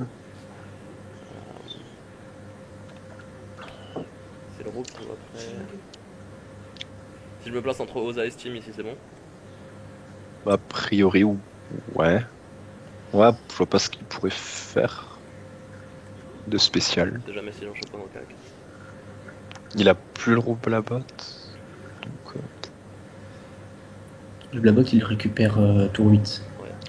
C'est le rook après. Si je me place entre Oza et Steam ici, c'est bon. A priori, ouais. Ouais, je vois pas ce qu'il pourrait faire de spécial. Déjà, mais si j'en chope pas dans le cac. Il a plus le robe là-bas. Donc, Le Blabot, il récupère tour 8.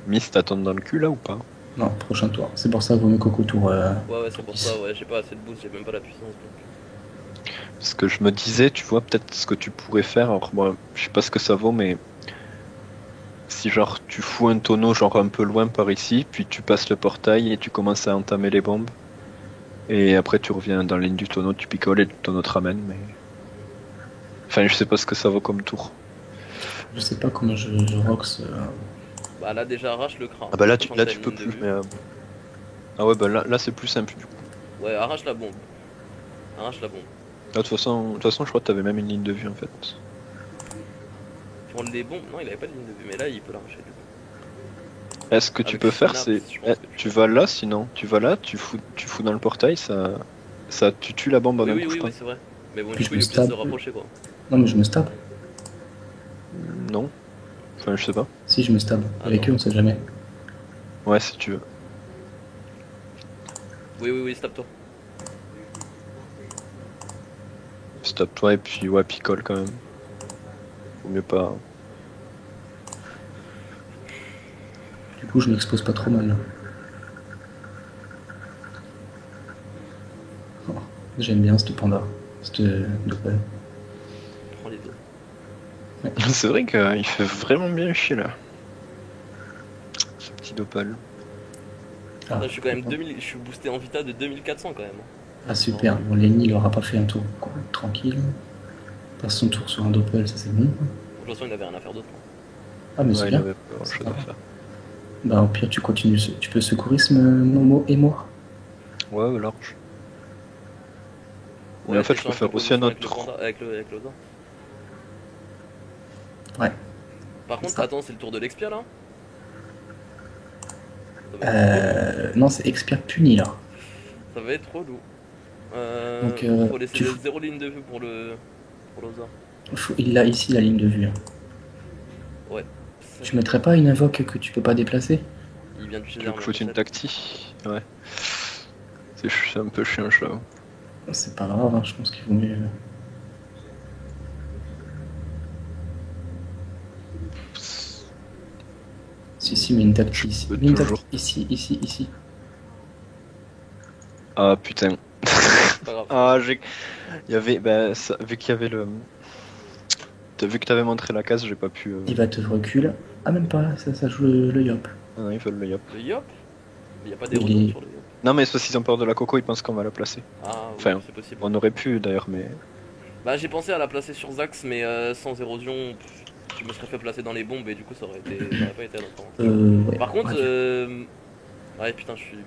Miss t'attend dans le cul là ou pas? Non, prochain tour. C'est pour ça que vaut mieux Coco tour. Ouais, c'est pour ça, ouais, j'ai pas assez de boost, j'ai même pas la puissance. Donc. Ce que je me disais, tu vois, peut-être ce que tu pourrais faire, alors moi, je sais pas ce que ça vaut, mais si genre tu fous un tonneau genre un peu loin par ici, puis tu passes le portail et tu commences à entamer les bombes, et après tu reviens dans la ligne du tonneau, tu picoles et le tonneau te ramène, mais... Enfin, je sais pas ce que ça vaut comme tour. Je sais pas comment je rox. Bah là, déjà, arrache le cran. Ah bah là, sachant que là t'as tu une peux ligne de plus, vue. mais... Ah ouais, bah là c'est plus simple du coup. Ouais, arrache la bombe. Arrache la bombe. Là, de toute façon, je crois que t'avais même une ligne de vue en fait. Pour les bombes, non, il avait pas de ligne de vue, mais là, il peut l'arracher du coup. Est-ce que tu Avec peux faire, Synapse, c'est... je pense que Tu vas là, sinon, tu vas là, tu fous dans le portail, tu tues la bombe en Oui, un oui, coup, oui, je oui, pense. c'est vrai. Mais bon, Puis du je coup, me il est obligé de se stab. rapprocher quoi. Non, mais je me stab. Non. Enfin, je sais pas. Si, je me stab. Ah, Avec non. eux, on sait jamais. Ouais, si tu veux. Oui, stop-toi. Stop toi et puis ouais, picole quand même. Vaut mieux pas. Du coup, je m'expose pas trop mal. Là. Oh, j'aime bien cette panda. Cette Doppel. Prends les deux. C'est vrai qu'il fait vraiment bien chier là. Ce petit Dopal. Ah, Là, je suis quand même 2000, je suis boosté en vita de 2400 quand même. ah, super. Bon, Lenny, il aura pas fait un tour tranquille. Passe son tour sur un Doppel, ça c'est bon. De toute façon, il avait rien à faire d'autre. Ah, mais c'est Ouais, il bien. avait pas grand chose à faire. Bah, au pire, tu continues. Tu peux secourisme, Momo et moi. Ouais, large. Mais Ouais, en fait, t'es je peux chiant faire aussi un avec le autre. panda, avec l'Oza. Ouais. Par contre, Ça. attends, c'est le tour de l'Expia là ça va, être Non, c'est expert puni là. ça va être relou. Donc, Faut laisser zéro ligne de vue pour l'Oza. il a ici la ligne de vue. Hein. Ouais. Tu mettrais pas une invoque que tu peux pas déplacer? Il vient de Tu tuer veux que je foute une tactique? Ouais. C'est un peu chiant, je l'avoue. C'est pas grave, hein, je pense qu'il vaut mieux. Si, mais une tactique ici. peux Mais une toujours. tactique ici. Ah putain. C'est pas grave. Ah, il y avait. Bah, vu qu'il y avait le. Vu que t'avais montré la case, j'ai pas pu. Il va te recule. Ah, même pas, ça joue le yop. Ah non, ils veulent le yop. Le Yop Il y a pas des Il retours est- sur le Yop. Non, mais c'est parce qu'ils ont peur de la coco, ils pensent qu'on va la placer. Ah, oui, Enfin, c'est possible. on aurait pu d'ailleurs, mais. Bah, j'ai pensé à la placer sur Zax, mais sans érosion, je me serais fait placer dans les bombes et du coup, ça aurait pas été à notre avantage. Ouais. Par contre, ouais, ouais, putain, je suis.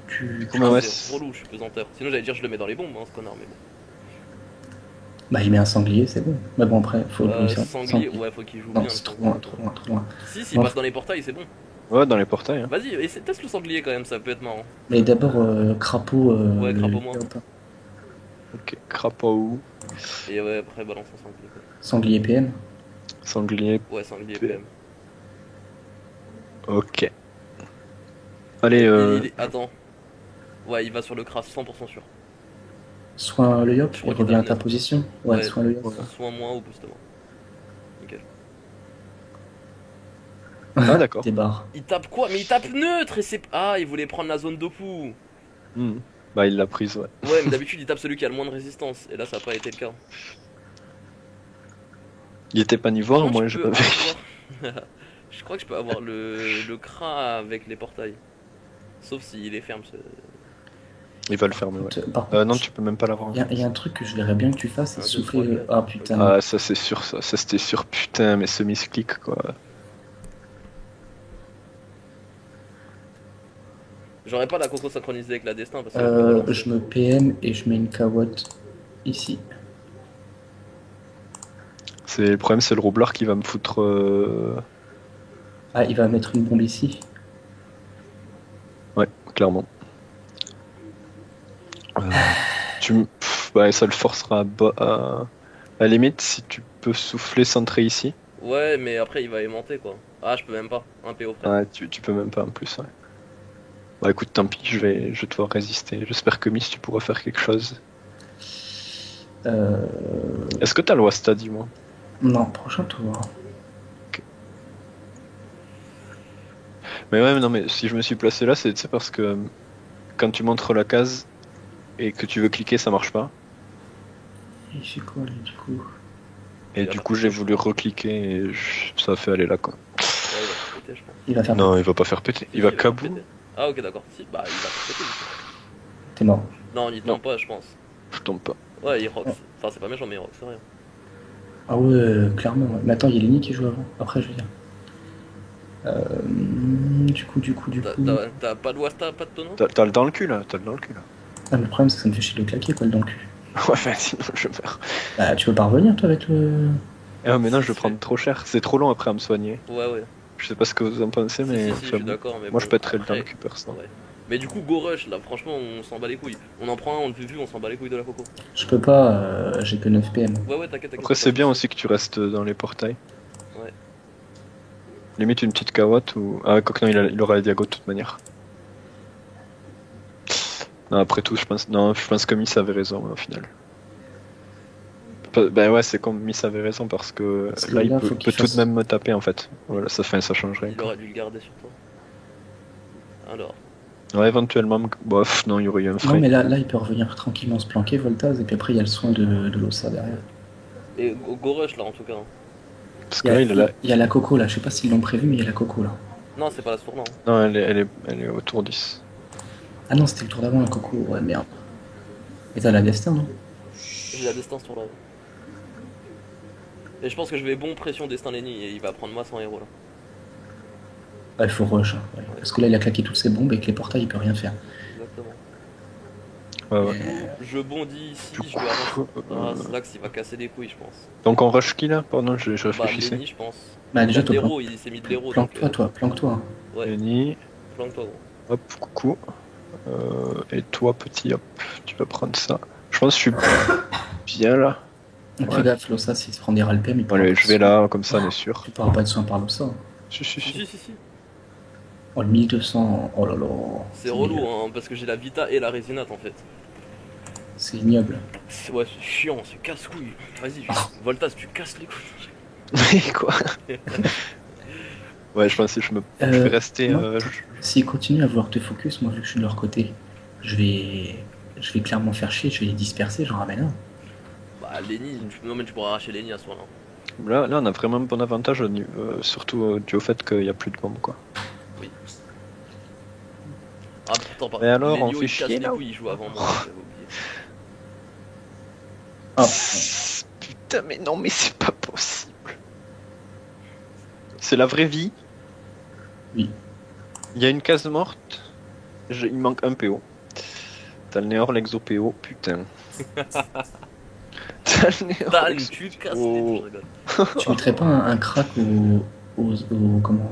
tu- Mais ouais, C'est relou, je suis pesanteur. Sinon, j'allais dire, je le mets dans les bombes, hein, ce connard, mais bon. Bah, il met un sanglier, c'est bon. Mais bon, après, faut le Sanglier, ouais, faut qu'il joue Non, bien. c'est le trop loin, sanglier. trop loin. Si, s'il Bon. passe dans les portails, c'est bon. Ouais, dans les portails. Hein. Vas-y, teste le sanglier quand même, ça peut être marrant. Mais d'abord, crapaud. Ouais, le crapaud-moi. yop. Ok, crapaud, Et ouais, après, balance un sanglier. Quoi. Sanglier PM. sanglier. Ouais, sanglier PM. Ok. Allez, Attends. Ouais, il va sur le crash, 100% sûr. Soin le yop, Je il crois qu'il revient à a ta neuf. position. Ouais, soin le yop. Soit moi ou boost-moi. Nickel. Ah, d'accord. Débarre. Il tape quoi? Mais il tape neutre et c'est. Ah, il voulait prendre la zone d'Opu. Hmm. Bah, il l'a prise, ouais. Ouais, mais d'habitude il tape celui qui a le moins de résistance. Et là, ça n'a pas été le cas. Il était pas niveau 1, Par contre, moi, je je peux pas vu. avoir- Je crois que je peux avoir le cra avec les portails. Sauf s'il est ferme. Il va le fermer, ouais. Par contre, Non, tu peux même pas l'avoir. il y a un truc que je verrais bien que tu fasses, c'est Un, deux, souffler. trois, quatre. Ah putain. Ah, ça c'est sûr, ça c'était sûr, putain, mais ce misclick quoi. J'aurais pas la coco synchronisée avec la destin parce que. Je me PM et je mets une kawatt ici. Le problème, c'est le roublard qui va me foutre. Ah, il va mettre une bombe ici. Ouais, clairement. Bah, ça le forcera à la limite si tu peux souffler centré ici. Ouais, mais après il va aimanter quoi. Ah, je peux même pas. Un PO frère. Ouais, tu peux même pas en plus. Ouais. Bah écoute, tant pis, je vais devoir résister. J'espère que Miss, tu pourras faire quelque chose. Est-ce que t'as le Wasta, dis-moi? Non, prochain tour. Mais ouais, non, mais si je me suis placé là, c'est parce que quand tu montres la case et que tu veux cliquer, ça marche pas. Et il fait quoi, lui, du coup? Et Il va du faire coup, j'ai voulu recliquer et ça a fait aller là, quoi. Ouais, il va faire péter, je pense. Il va faire... Non, il va pas faire péter. Si, Il va faire cabou. péter. Ah, ok, d'accord. Si, bah, il va faire péter. Du coup. T'es mort. Non, il tombe pas, je pense. Je tombe pas. Ouais, il rock. Ouais. Enfin, c'est pas méchant, mais il rock, c'est rien. Ah ouais, clairement. Ouais. Mais attends, il y a Lenny qui joue avant. Après, je veux dire. Du coup. T'as pas de Wasta, pas de tonneau? T'as le dans le cul là, t'as le dans le cul là. Ah, mais le problème, c'est que ça me fait chier de le claquer, quoi, le dans le cul. Ouais, bah, sinon je meurs. Bah, tu veux pas revenir, toi, avec le... Ah, mais non, je vais prendre trop cher. C'est trop long après à me soigner. Ouais. Je sais pas ce que vous en pensez, Si, mais. si, enfin, je suis d'accord, mais moi, bon, je pèterais le dans après, le cul perso. ouais. Mais du coup, Go Rush, là, franchement, on s'en bat les couilles. On en prend un, on le fait plus, on s'en bat les couilles de la coco. Je peux pas, j'ai que 9 PM. Ouais, t'inquiète. Après, c'est bien aussi que tu restes dans les portails. Ouais. Limite une petite carotte ou. Ah, quoique non, il aura la diago de toute manière. Non, après tout, je pense que Miss avait raison au final. Bah ouais, c'est comme Miss avait raison parce que Parce que là, il là, peut, faut qu'il tout de fasse- même me taper en fait. Voilà, ça changerait. Il aurait dû le garder sur toi. Alors. Ouais, éventuellement, bof, non, il y aurait eu un Non, frais. mais là, il peut revenir tranquillement se planquer, Voltaz, et puis après, il y a le soin de l'Ossa derrière. Et Go Rush, là, en tout cas. Hein. Parce que là, Il y a la coco, là. Je sais pas s'ils l'ont prévu, mais il y a la coco, là. Non, c'est pas la tournant. Non, elle est autour 10. Ah non, c'était le tour d'avant, la coco. Ouais, merde. Et t'as la destin, non? J'ai la distance tour là. Et je pense que je vais bon pression destin Lenny et il va prendre moi 100 héros là. Ah, il faut rush. Hein, ouais. Parce que là, il a claqué toutes ses bombes et que les portails, il peut rien faire. Exactement. Ouais. Je bondis ici, Du je vais coup, avancer. Ah, Slax il va casser les couilles, je pense. Donc on rush qui là? Pardon, je Bah, réfléchissais. Lenny, je pense. Bah, déjà, Il a de toi, l'héros, il s'est mis de l'héros. planque-toi, toi, planque-toi. Ouais, Lenny, planque-toi, gros. hop, coucou. Et toi, petit, hop, tu vas prendre ça. Je pense que je suis bien là. Donc, Ouais. fais gaffe, l'Ossa, s'il se prend des ralpem, il pourra Allez, pas je vais de là, comme ça, on est soin. sûr. Tu pourras pas de soin par l'Ossa. Hein. Si. Si. Oh, le 1200, oh là là. C'est relou, hein, parce que j'ai la Vita et la Résinate en fait. C'est ignoble. Ouais, c'est chiant, c'est casse-couille. Vas-y, Voltas, tu casses les couilles. Mais quoi? Ouais, je pense que je vais rester. moi, S'ils continuent à vouloir te focus, moi, vu que je suis de leur côté, je vais clairement faire chier, je vais les disperser, j'en ramène un. Bah, Lenny, non, mais tu pourras arracher Lenny à ce moment-là. Là, on a vraiment un bon avantage, surtout dû au fait qu'il n'y a plus de bombes, quoi. Oui. Ah, pourtant, par Mais alors, Lenio, on fait il casse chier, les là, couilles, il joue avant moi, j'avais oublié. Ah, Putain, mais non, mais c'est pas possible. C'est la vraie vie. oui. Il y a une case morte. Il manque un PO. T'as le Néor, l'exo PO, putain. T'as le Néor, Dan, l'exo tu casses PO. les je rigole. Tu mettrais pas un crack comment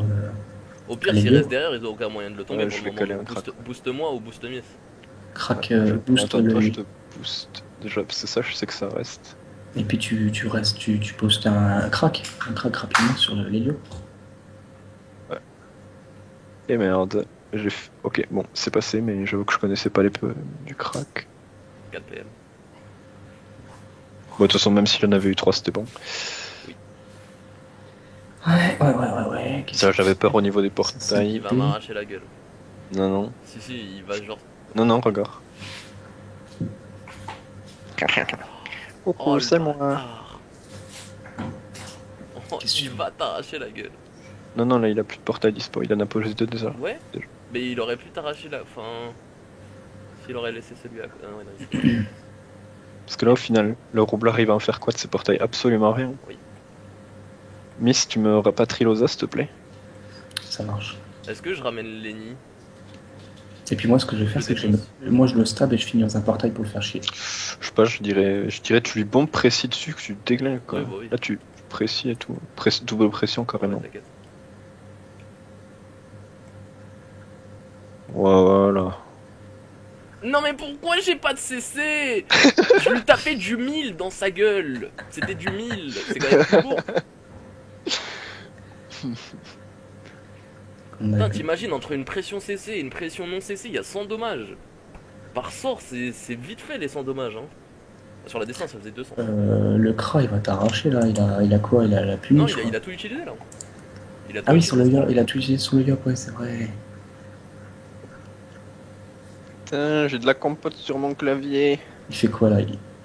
Au pire, Allez, s'il go. reste derrière, ils ont aucun moyen de le tomber Ouais, pour je le vais caler moment. un crack. Booste-moi ou booste Miss. crack boost Attends, le toi, je te booste. Déjà, c'est ça, je sais que ça reste. et puis tu restes, tu postes un crack rapidement sur l'hélio. Et merde. Ok, bon, c'est passé, mais j'avoue que je connaissais pas les peu du crack. 4 PM. Bon, de toute façon, même s'il en avait eu 3, c'était bon. Ouais. Ça, j'avais peur au niveau des Il portails. va m'arracher la gueule. Non. Si, il va genre. Non, regarde. Oh, Coucou, c'est moi. bâtard. Oh, Qu'est-ce que il tu- va t'arracher la gueule. Non, là, il a plus de portail dispo. Il en a posé 2 déjà. Ouais, mais il aurait pu t'arracher la fin. S'il aurait laissé celui à côté. Ah, ouais, non, il- Parce que là, au final, le roublard, il va en faire quoi de ses portails? Absolument rien. Oui. Miss, tu me rapatries l'osa, s'il te plaît? Ça marche. Est-ce que je ramène Lenny? Et puis moi, ce que je vais faire, c'est que je le stab et je finis dans un portail pour le faire chier. Je sais pas, je dirais tu lui bombes précis dessus, que tu déglingues quoi. Ouais, bah oui. Là, tu précis et tout. Double pression carrément. Ouais, t'inquiète. Voilà. Non mais pourquoi j'ai pas de CC? Je lui tapais du 1000 dans sa gueule. C'était du 1000. C'est quand même plus beau. On a Putain, vu. t'imagines entre une pression CC et une pression non CC, il y a 100 dommages. Par sort, c'est vite fait les 100 dommages. Hein. Sur la distance, ça faisait 200. Le Kra, il va t'arracher là. Il a quoi? Il a la puni. Non, je crois. il a tout utilisé là. Il a Ah oui, tout sur le yop, il a tout utilisé sur le yop, ouais, c'est vrai. Putain, j'ai de la compote sur mon clavier. Il fait quoi là?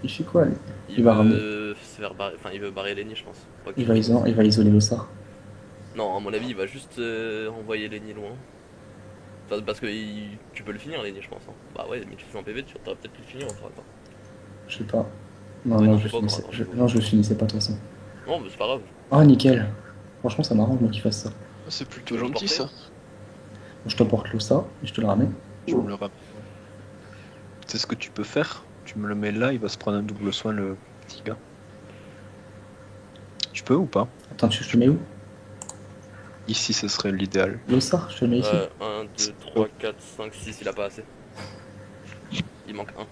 Il fait quoi lui? Il Il va ramener. veut se faire barrer, enfin il veut barrer Lenny je pense. Pas que Il tu va, le fasses. il va isoler le sort. Non, à mon avis il va juste envoyer Lenny loin. Enfin, parce que tu peux le finir Lenny je pense. Hein. Bah ouais, mais tu fais un PV, tu aurais peut-être pu le finir, on fera pas. Je sais pas. Non, Ouais, non, non, je c'est le pas finissais. grave, Non, je le finissais pas de toute façon. Non mais c'est pas grave. Oh, nickel. Franchement, ça m'arrange moi qu'il fasse ça. C'est Tu plutôt veux le gentil porter ça. Bon, je te porte le ça et je te le ramène. Je me le rappelle. C'est ce que tu peux faire. Tu me le mets là, il va se prendre un double soin le petit gars. Tu peux ou pas? Attends, je te mets où? Ici, ce serait l'idéal. Le ça, je te le mets ici. 1, 2, 3, 4, 5, 6, il a pas assez. Il manque un.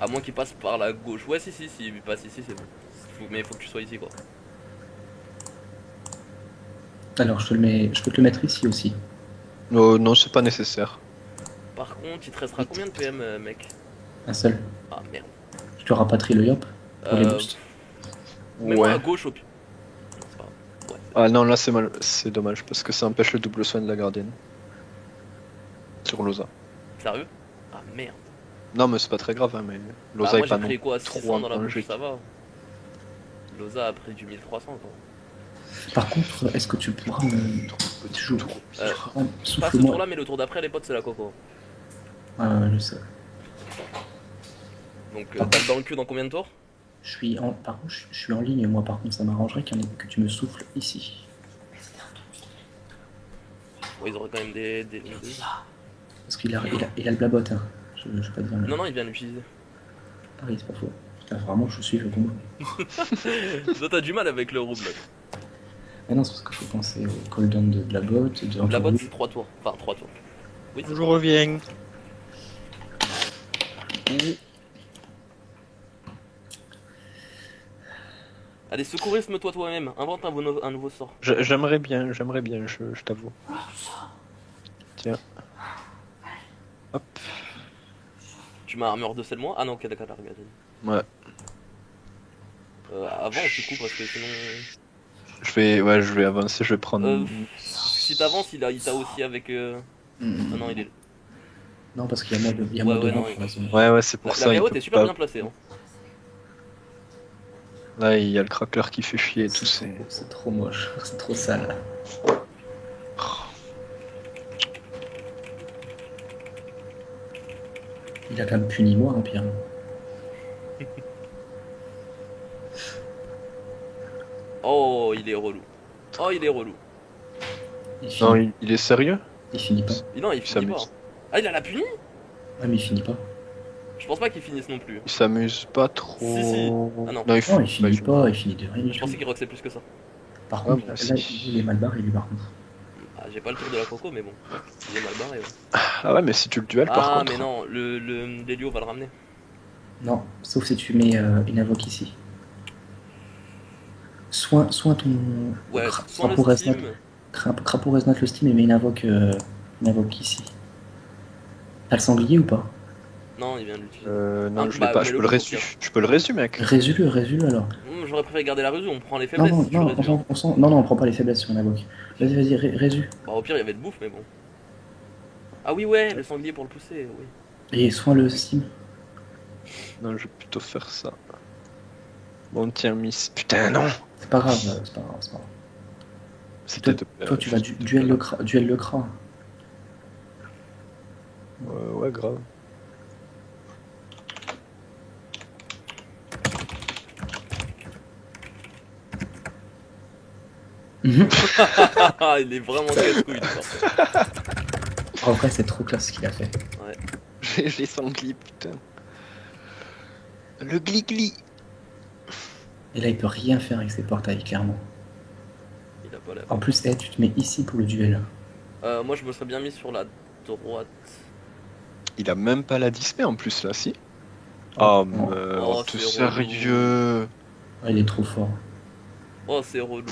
À moins qu'il passe par la gauche. Ouais, si, il passe ici, c'est bon. Mais il faut que tu sois ici, quoi. Alors, je te le mets. Je peux te le mettre ici aussi. Oh, non, c'est pas nécessaire. Par contre, il te restera combien de PM, mec? Un seul. Ah merde. Je te rapatrie le yop pour les boosts. Mets-moi à gauche au pire. Non, c'est pas grave. Ouais. Ah non, là c'est mal, c'est dommage parce que ça empêche le double soin de la gardienne. Sur Loza. Sérieux? Ah merde. Non, mais c'est pas très grave, hein, mais Bah, Loza moi est j'ai pas pris non quoi? trop 600 dans la danger. bouche, ça va. Loza a pris du 1300 quoi. Par contre, est-ce que tu pourras me. Pas ce Souffle-moi. tour là, mais le tour d'après, les potes, c'est la coco. Je sais. Donc, t'as le dans le cul dans combien de tours? Par contre, je suis en ligne, moi, par contre, ça m'arrangerait que tu me souffles ici. Bon, ils auraient quand même des. Parce qu'il a le blabot, hein. Je vais pas dire. Mais... Non, il vient l'utiliser. Pareil, c'est pas faux. Putain, vraiment, je suis le combo. Toi, t'as du mal avec le rouble. Mais non, c'est parce qu'il faut penser au cooldown de blabot. La botte, c'est 3 tours. Enfin, 3 tours. Oui, Je reviens. Allez, secourisme-toi toi-même. Invente un nouveau sort. J'aimerais bien, je t'avoue. Tiens. Hop. Tu m'as armure de scellement? Ah non, ok, d'accord, regarde. Ouais. Avance du coup, parce que sinon. Je vais avancer, je vais prendre. Si t'avances, il t'a aussi avec. Ah non, il est. Non, parce qu'il y a moi, Ouais, devant. Ouais, c'est pour ça. La KO, il t'es peut super pas- bien placé. Hein. Là, il y a le craqueur qui fait chier et tout. C'est trop moche, c'est trop sale. Il a quand même puni moi, hein, Pierre. Oh, il est relou. Oh, il est relou. Non, il est sérieux? Il finit pas. Non, il finit pas. s'amuse. Ah, il a la puni? Ouais, mais il finit pas. Je pense pas qu'il finisse non plus. Il s'amuse pas trop. Si. Ah non. Non, il finit pas, il finit de rien du Je tout. pensais qu'il roxait plus que ça. Par contre, moi là, aussi. il est mal barré, lui, par contre. Ah, j'ai pas le tour de la coco, mais bon. Il est mal barré. Ouais. Ah ouais, mais si tu le duel par Ah, contre. mais non, l'Helio va le ramener. Non, sauf si tu mets une invoque ici. Soit ton. Ouais, soit le pour Steam. Crapaud Resnat le Steam et met une invoque ici. T'as le sanglier ou pas? Non, il vient de l'utiliser. Non, je l'ai bah, pas, mets-le je peux le pour résumer. pire. Je peux le résumer, mec. Résule alors. J'aurais préféré garder la résu, on prend les faiblesses si tu Non, résumes. non, on prend pas les faiblesses sur une invoque. Vas-y, résu. Bah, au pire, il y avait de bouffe, mais bon. Ah oui, ouais, le sanglier pour le pousser, oui. Et soin le Steam. Non, je vais plutôt faire ça. Bon, tiens, Miss. Putain, non. C'est pas grave, c'est pas grave. C'était Toi, tu vas duel le cra. Ouais, grave. Il est vraiment casse-couille, ça. En vrai, c'est trop classe ce qu'il a fait. Ouais. J'ai sanglier, putain. Le gli-gli. Et là, il peut rien faire avec ses portails, clairement. Il a pas la. En plus, tu te mets ici pour le duel. Moi, je me serais bien mis sur la droite. Il a même pas la display en plus, là, si. Oh, merde, Oh, t'es c'est sérieux? Ah, il est trop fort. Oh, c'est relou.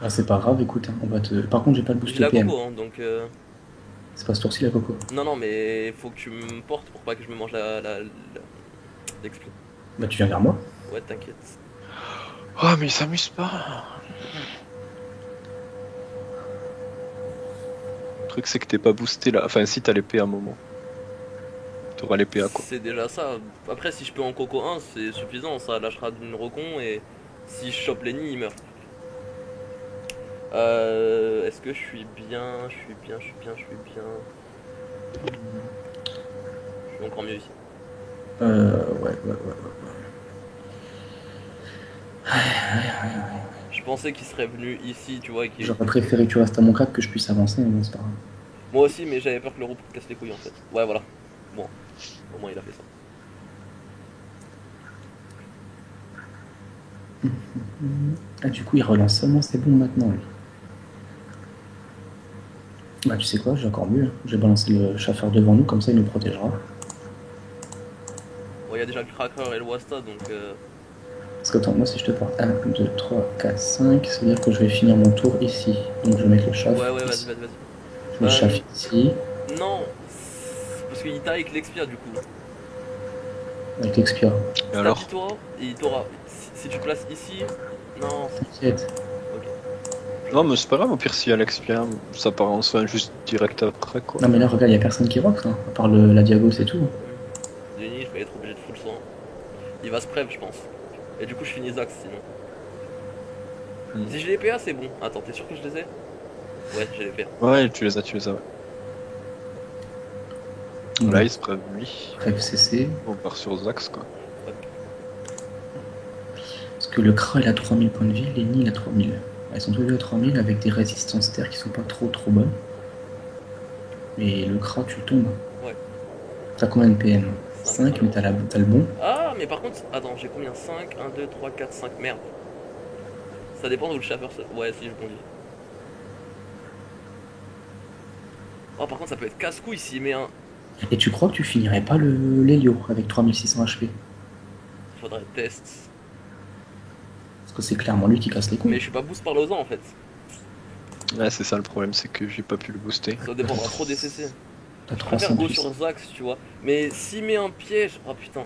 Ah, c'est pas grave, écoute, hein, on va te. Par contre, j'ai pas le J'ai boost la PM. coco, hein, donc. C'est pas ce tour-ci la coco. Non, mais faut que tu me portes pour pas que je me mange l'expli. Bah, tu viens vers moi. Ouais, t'inquiète. Oh, mais il s'amuse pas. truc c'est que t'es pas boosté là. Enfin si t'as l'épée à un moment. T'auras l'épée à quoi. C'est déjà ça. Après, si je peux en coco 1, c'est suffisant. Ça lâchera d'une recon et si je chope Lenny, il meurt. Est-ce que je suis bien? Je suis bien. Je suis encore mieux ici. Ouais. Je pensais qu'il serait venu ici, tu vois. J'aurais préféré que tu restes à mon cap que je puisse avancer, mais bon, c'est pas grave. Moi aussi, mais j'avais peur que le roux casse les couilles en fait. Ouais, voilà. Bon, au moins il a fait ça. Ah, du coup, il relance seulement, c'est bon maintenant, lui. Bah, tu sais quoi, j'ai encore mieux. J'ai balancé le chauffeur devant nous, comme ça il nous protégera. Bon, il y a déjà le cracker et le wasta donc. Parce que attends, moi si je te porte 1, 2, 3, 4, 5, ça veut dire que je vais finir mon tour ici. Donc je vais mettre le chaff. Ouais, vas-y. Je mets le chaff ici. Non, parce qu'il t'a avec l'expire du coup. Avec l'expire. Et alors Toi, il t'aura. Si tu te places ici. Non. T'inquiète. Ok. Non mais c'est pas grave, au pire si Alex vient, ça part en soin juste direct après quoi. Non mais là regarde, y'a personne qui rock, hein, à part la Diago, c'est tout. Denis, je vais être obligé de full soin. Il va se prep, je pense. Et du coup, je finis Zax sinon. Si j'ai les PA, c'est bon. Attends, t'es sûr que je les ai? Ouais, j'ai les PA. Ouais, tu les as, ouais. Là, il se prep lui. Prep CC. On part sur Zax quoi. Parce que le Kra il a 3000 points de vie, Lenny il a 3000. Ils sont tous les deux à 3000 avec des résistances terre qui sont pas trop bonnes. Mais le Kra, tu le tombes. Ouais. T'as combien de PM? 5, mais t'as le bon. Ah, mais par contre, attends, j'ai combien? 5, 1, 2, 3, 4, 5, merde. Ça dépend d'où le chauffeur. Ouais, si je bondis. Oh, par contre, ça peut être casse-couille s'il met un. Et tu crois que tu finirais pas l'Helio avec 3600 HP? Faudrait test. Parce que c'est clairement lui qui casse les couilles. Mais je suis pas boost par l'osant en fait. Ouais, c'est ça le problème, c'est que j'ai pas pu le booster. Ça dépendra trop des CC. T'as Je préfère 300 go sur Zax, tu vois. Mais s'il met un piège. Oh putain.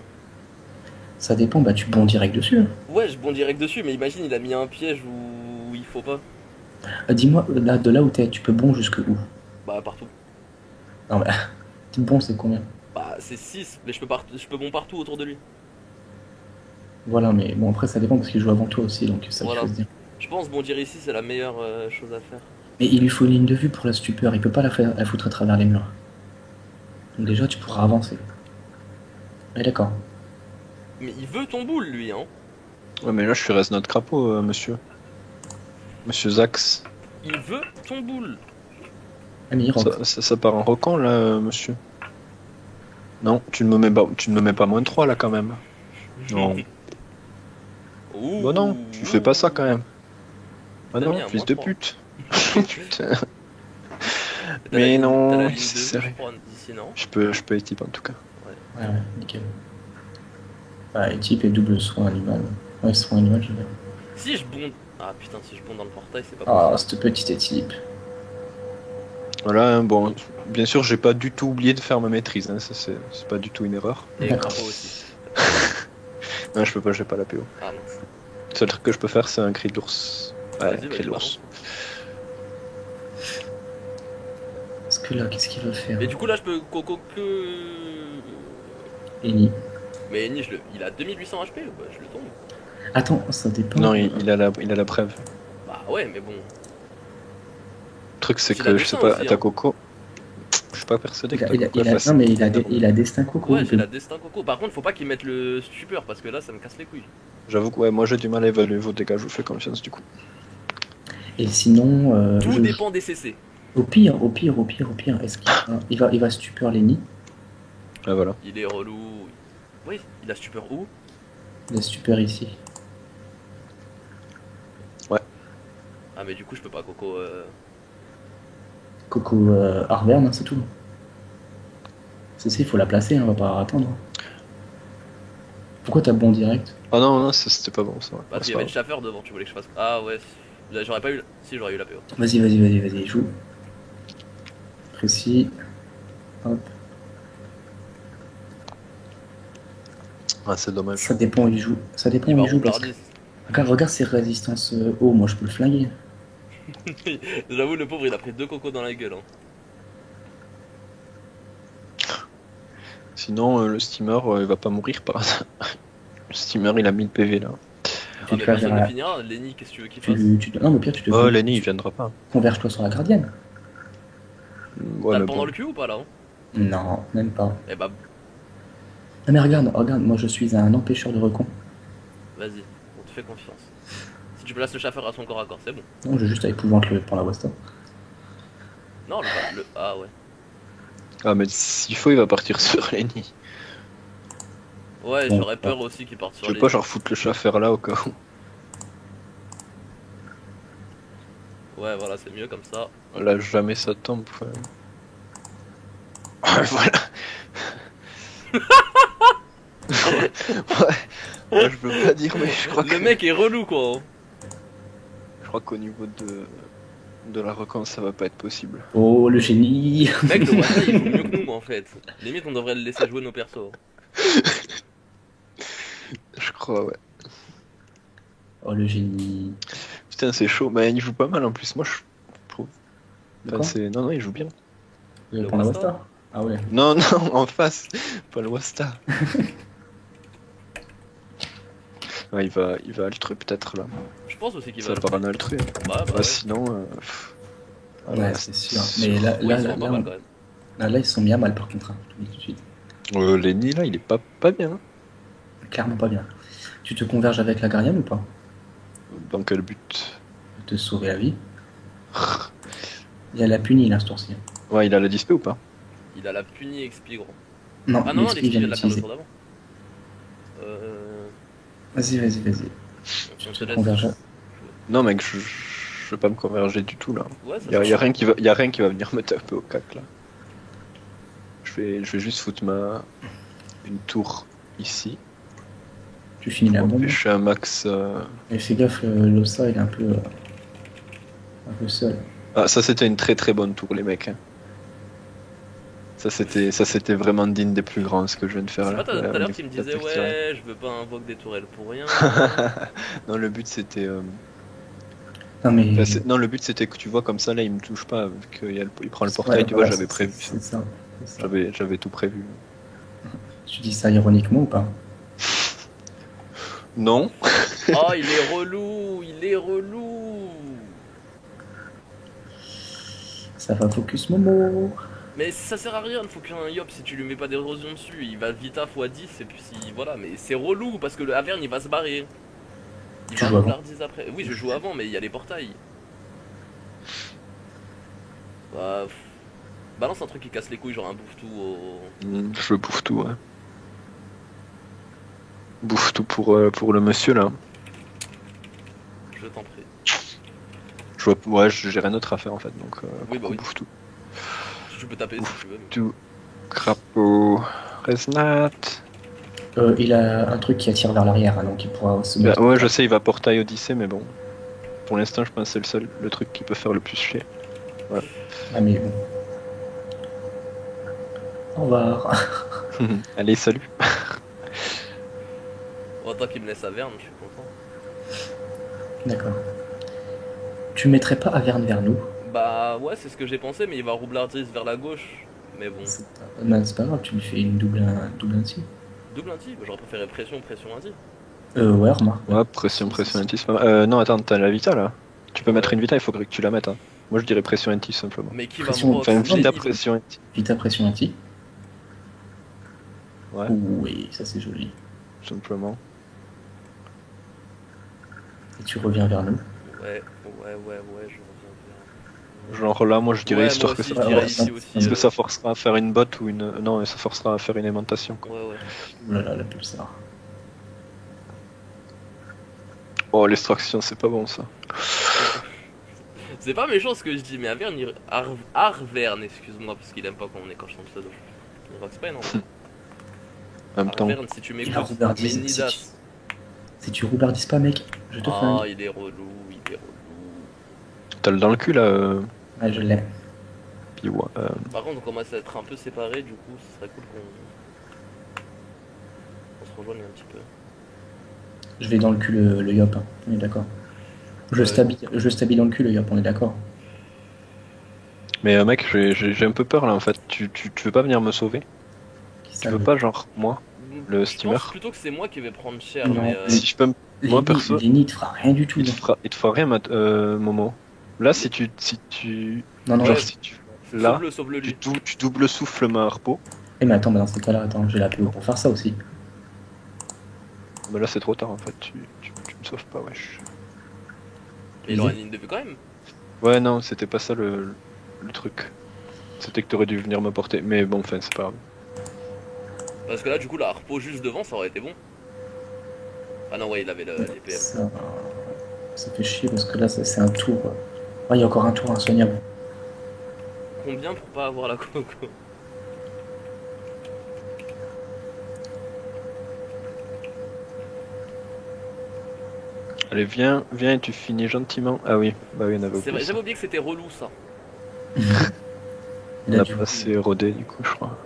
Ça dépend, bah tu bonds direct dessus. Hein. Ouais, je bond direct dessus, mais imagine, il a mis un piège où il faut pas. Dis-moi, de là où t'es, tu peux bond jusque où? Bah, partout. Non, bah, t'es bon, c'est combien? Bah, c'est 6, mais je peux bon partout autour de lui. Voilà, mais bon, après ça dépend parce qu'il joue avant toi aussi, donc ça Voilà. qu'il faut se dire. Je pense bondir ici, c'est la meilleure chose à faire. Mais il lui faut une ligne de vue pour la stupeur, il peut pas la foutre à travers les murs. Donc déjà, tu pourras avancer. Ouais, d'accord. Mais il veut ton boule, lui, hein. Ouais, mais là je suis reste notre crapaud, monsieur. Monsieur Zax. Il veut ton boule. Ah, mais il rock. Ça part en rocan là, monsieur. Non, tu ne me mets pas moins 3 là quand même. Non. Ouh. Bah non, tu fais pas ça quand même. Ah non, bien, fils moins de 3. pute. Putain. T'as Mais la non, ligne de c'est vue, sérieux. je crois, d'ici, non? Je peux équipe en tout cas. Ouais, nickel. Ah, et type et double soin animal. Ouais, soin animal, je vais. Si je bonde. Ah putain, si je bonde dans le portail, c'est pas Ah, possible. cette petite équipe. Voilà, hein, bon, bien sûr, j'ai pas du tout oublié de faire ma maîtrise, hein, ça c'est pas du tout une erreur. Et D'accord. crapaud aussi. Non, je peux pas, j'ai pas la PO. Ah mince. Le seul truc que je peux faire, c'est un cri d'ours. Ouais, Vas-y, cri d'ours. Parce que là, qu'est-ce qu'il veut faire? Mais du coup, là, je peux coco que. Eni. Mais Eni, il a 2800 HP, bah, je le tombe. Attends, ça dépend. Non, il a la brève. Bah ouais, mais bon. Le truc, c'est Il a que, je destin sais pas, aussi, ta hein. Coco. Je suis pas persuadé que ta Il a, Coco il a- fasse. non, mais il a destin coco. Ouais, il j'ai peut- la destin coco. Par contre, faut pas qu'il mette le stupeur parce que là, ça me casse les couilles. J'avoue que ouais, moi j'ai du mal à évaluer vos dégâts, je vous fais confiance du coup. Et sinon, Tout dépend des CC. au pire, est-ce qu'il va stupeur Lenny? Ah voilà. Il est relou. Oui, il a stupeur où? Il va stupeur ici. Ah, mais du coup, je peux pas coco. Coco Arverne, hein, c'est tout. Il faut la placer, hein, on va pas attendre. Pourquoi t'as bon direct? Ah non, non, c'était pas bon ça. Ouais. Bah, il y avait le chauffeur devant, tu voulais que je fasse. Ah ouais, j'aurais pas eu. Si, j'aurais eu la PO. Vas-y, joue. Précis. Hop. Ah, c'est dommage. Ça dépend où il joue. Ça dépend Il où va il joue. Parce que... roublardise. regarde ses résistances haut, moi je peux le flinguer. J'avoue, le pauvre, il a pris 2 cocos dans la gueule. Hein. Sinon, le steamer, il va pas mourir par hasard. Le steamer, il a 1000 PV là. Ah, Tu mais te vas personne vers ne la... finira. Lenny, qu'est-ce que tu veux qu'il fasse? Non, mais au pire, tu te Oh, Lenny, il viendra pas. converges-toi sur la gardienne. Ouais, T'as mais le pendant bon. le cul ou pas là hein? Non, même pas. Eh bah, Ah, mais regarde, moi je suis un empêcheur de recon. vas-y, on te fait confiance. Si tu places le chauffeur à son corps à corps, c'est bon. Non, j'ai juste à épouvante le pour la Westa. Non, le. Ah ouais. Ah, mais s'il faut, il va partir sur Lenny. Ouais, Bon, j'aurais peur aussi qu'il parte Tu sur veux les. pas genre foutre le chauffeur là au cas où? Ouais, voilà, c'est mieux comme ça. Là, jamais ça tombe. Ouais. Voilà. Ouais, je veux pas dire, mais je crois Le mec est relou quoi. Hein. je crois qu'au niveau de la recon, ça va pas être possible. Oh, le génie. Mec, le Wasta il joue mieux que nous en fait. Limite, on devrait le laisser jouer nos persos. Je crois, ouais. Oh, le génie. Putain, c'est chaud. Mais il joue pas mal en plus, moi je trouve. De Enfin, quoi non, il joue bien. Le Pour la Wasta Westa. Ah ouais. Non, non, en face. Pas le Wasta. Ouais, il va Altru peut-être là. Je pense aussi qu'il va Ça le part faire. en Altru. Ouais, bah Ouais, ouais. sinon. Ouais, c'est sûr. Mais là, Oui, là, ils là, sont pas là, mal quand même. là, ils sont bien mal par contre. Hein. Je te le dis tout de suite. Lenny là, il est pas bien. Hein. Clairement pas bien. Tu te converges avec la gardienne ou pas? Dans quel but? De te sauver la vie. Il y a la punie là, ce tour-ci. Ouais, il a la dispo ou pas? Il a la punie XP gros. Non, Ah non, non, l'XP, l'XP il vient vient de la faire le d'utiliser. tour d'avant. Vas-y. On Tu te te laisse. converges. Non, mec, je veux pas me converger du tout là. Ouais, ça Y a rien qui va venir me taper au cac là. Je vais juste foutre une tour ici. Tu finis la bombe. Je suis un max. Et fais gaffe, l'Ossa il est un peu seul. Ah, ça c'était une très très bonne tour, les mecs. Hein. Ça c'était vraiment digne des plus grands ce que je viens de faire C'est là. pas tout à Au l'heure niveau qui me de la disait texture. ouais, je veux pas invoquer des tourelles pour rien. Non, le but c'était. Non mais. Non, le but c'était que tu vois comme ça là, il me touche pas, vu qu'il prend le Ouais, portail. Tu vois, voilà, j'avais prévu. C'est ça. c'est ça. J'avais tout prévu. Tu dis ça ironiquement ou pas? Non. Oh, il est relou, il est relou. Ça va focus Momo. Mais ça sert à rien de focus un Yop si tu lui mets pas d'érosion dessus. Il va vite à x10 et puis si. Voilà, mais c'est relou parce que le Avern il va se barrer. Il Tu va joues avant. vouloir 10 après. Oui, je joue avant, mais il y a les portails. Bah. Balance un truc qui casse les couilles, genre un bouffe tout au. Je bouffe tout, ouais. Bouffe tout pour le monsieur là. Je t'en prie. J'ai rien d'autre à faire en fait, donc Oui, bah oui. bouffe tout. Tu peux taper si tu veux. mais- Tout. Crapaud. Resnat. Il a un truc qui attire vers l'arrière, hein, donc il pourra se mettre. Ouais, je sais, il va portail Odyssée, mais bon. Pour l'instant, je pense que c'est le truc qui peut faire le plus chier. Ah mais bon. Au revoir. Allez, salut. Oh, tant qu'il me laisse Avern, je suis content. D'accord. Tu mettrais pas Averne vers nous? Bah ouais, c'est ce que j'ai pensé, mais il va roublardise vers la gauche. Mais bon. C'est pas grave, tu lui fais une double anti. Double anti, bah, j'aurais préféré pression anti. Ouais, remarque. Ouais, pression anti, c'est pas mal. Non, attends, t'as la Vita là. Tu peux mettre une Vita, il faudrait que tu la mettes. Hein. Moi, je dirais pression anti simplement. Mais qui Pression, va me Enfin, proc Vita Lenny, pression anti. Vita pression anti. Ouais, Oui, ça c'est joli. simplement. Et tu reviens vers nous. Ouais, je reviens vers. Genre là, moi, je dirais Ouais, histoire moi que aussi, ça. je dirais ouais, ici ça- aussi. Parce que ça forcera à faire une botte ou une. Non, ça forcera à faire une aimantation. Quoi. Ouais. Oh là là, la pulsar. Oh, l'extraction, c'est pas bon ça. C'est pas méchant ce que je dis, mais Avern, Arvern, excuse-moi, parce qu'il aime pas quand on écorche son pseudo. Il rock pas, non En même temps. Arvern, si tu Il a m'écoutes, mais roubardise, Nidas. Si tu roubardises pas, mec, je te Ah, fais. il est relou. T'as le dans le cul là. Ouais, je l'ai. Puis ouais. Par contre, on commence à être un peu séparés, du coup, ce serait cool qu'on se rejoigne un petit peu. Je vais dans le cul le Yop, hein. On est d'accord. Je stabile dans le cul le Yop, on est d'accord. Mais mec, j'ai un peu peur là en fait. Tu veux pas venir me sauver? Tu veux pas, genre, moi, le Je steamer? pense plutôt que c'est moi qui vais prendre cher, Non, mais Si je peux me... Moi, perso, Lenny, il te fera rien du tout. il te fera rien, Momo. Là, si tu... Non, non, Genre, Ouais, si tu... Là, sauve-le lui. tu double souffles ma harpo. mais attends, mais dans ces cas-là, attends, j'ai la PO pour faire ça aussi. Mais là, c'est trop tard, en fait. Tu me sauves pas, wesh. Mais il aura une ligne de vue quand même. Ouais, non, c'était pas ça le truc. C'était que t'aurais dû venir me porter. Mais bon, enfin, c'est pas grave. Parce que là, du coup, la harpo juste devant, ça aurait été bon. Ah non, ouais, il avait les PM. Ça fait chier parce que là, c'est un tour. Ah, il y a encore un tour insoignable. Combien pour pas avoir la coco? Allez, viens et tu finis gentiment. Ah oui, bah oui, on avait C'est oublié vrai, ça. j'avais oublié que c'était relou ça. Et On là, a du coup, passé rodé, du coup, je crois.